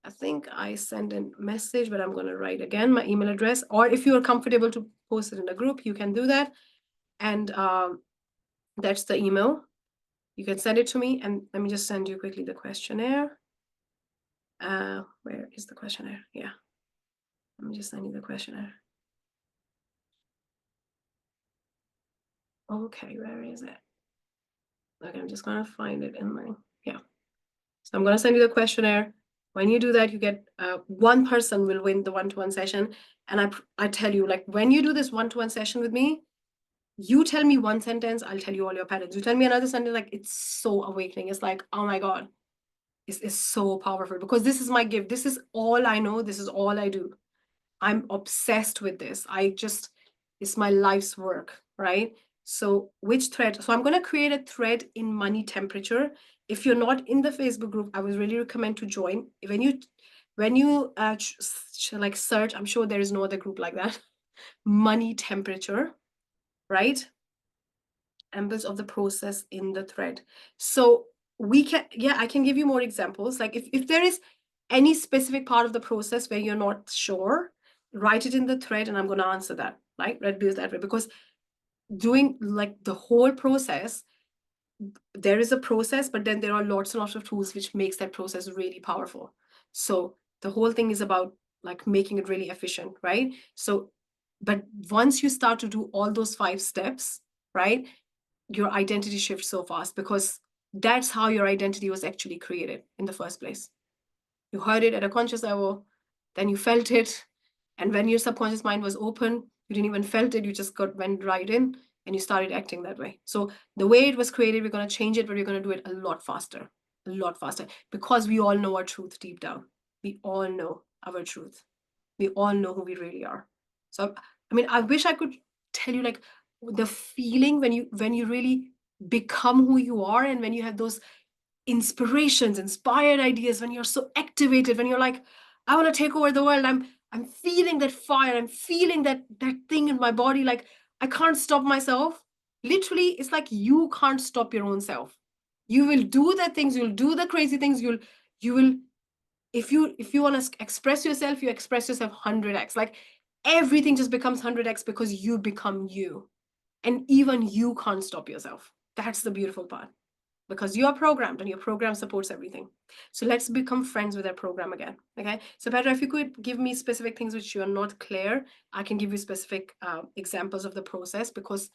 I think I sent a message, but I'm going to write again my email address. Or if you are comfortable to post it in a group, you can do that. And that's the email. You can send it to me, and let me just send you quickly the questionnaire. Where is the questionnaire? Yeah. Let me just send you the questionnaire. Okay, where is it? Okay, I'm just gonna find it in my, yeah. So I'm gonna send you the questionnaire. When you do that, you get one person will win the one-to-one session. And I tell you, like, when you do this one-to-one session with me, you tell me one sentence, I'll tell you all your patterns. You tell me another sentence, like, it's so awakening. It's like, oh my God, it's so powerful, because this is my gift. This is all I know. This is all I do. I'm obsessed with this. It's my life's work, right? So which thread? So I'm going to create a thread in money temperature. If you're not in the Facebook group, I would really recommend to join. When you like search, I'm sure there is no other group like that. Money temperature, right? Embers of the process in the thread. So I can give you more examples. Like if there is any specific part of the process where you're not sure, write it in the thread and I'm going to answer that, right? Let's do it that way, because doing like the whole process, there is a process, but then there are lots and lots of tools which makes that process really powerful. So the whole thing is about like making it really efficient, right? So, but once you start to do all those 5 steps, right, your identity shifts so fast, because that's how your identity was actually created in the first place. You heard it at a conscious level, then you felt it, and when your subconscious mind was open, you didn't even felt it, you just went right in and you started acting that way. So the way it was created, we're going to change it, but we're going to do it a lot faster, because we all know our truth deep down. We all know our truth. We all know who we really are. So I mean, I wish I could tell you like the feeling when you really become who you are, and when you have those inspirations, inspired ideas, when you're so activated, when you're like, I want to take over the world. I'm feeling that fire. I'm feeling that thing in my body. Like I can't stop myself. Literally, it's like you can't stop your own self. You will do the things. You'll do the crazy things. You will. If you want to express yourself, you express yourself 100x. Like everything just becomes 100x because you become you, and even you can't stop yourself. That's the beautiful part, because you are programmed and your program supports everything. So let's become friends with our program again. Okay. So Petra, if you could give me specific things which you are not clear, I can give you specific examples of the process, because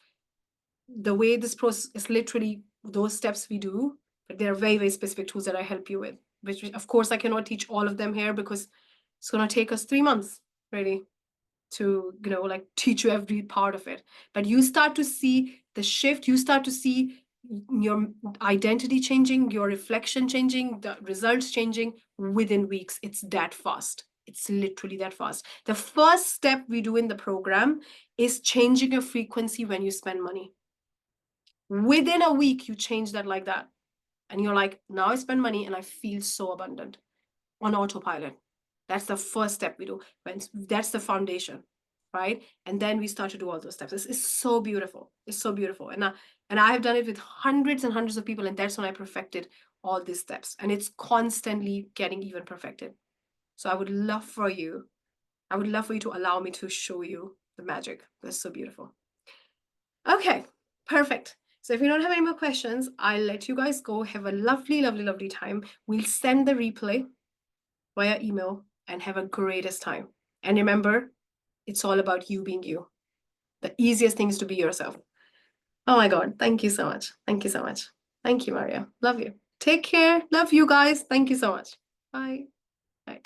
the way this process is literally those steps we do, but there are very, very specific tools that I help you with, which of course I cannot teach all of them here, because it's going to take us 3 months really to, like teach you every part of it. But you start to see the shift, you start to see your identity changing, your reflection changing, the results changing within weeks. It's that fast. It's literally that fast. The first step we do in the program is changing your frequency when you spend money. Within a week, you change that like that. And you're like, now I spend money and I feel so abundant on autopilot. That's the first step we do. That's the foundation, right? And then we start to do all those steps. It's so beautiful. It's so beautiful. And I have done it with hundreds and hundreds of people, and that's when I perfected all these steps. And it's constantly getting even perfected. So I would love for you to allow me to show you the magic. That's so beautiful. Okay, perfect. So if you don't have any more questions, I'll let you guys go. Have a lovely, lovely, lovely time. We'll send the replay via email and have a greatest time. And remember, it's all about you being you. The easiest thing is to be yourself. Oh my God. Thank you so much. Thank you so much. Thank you, Maria. Love you. Take care. Love you guys. Thank you so much. Bye. Bye.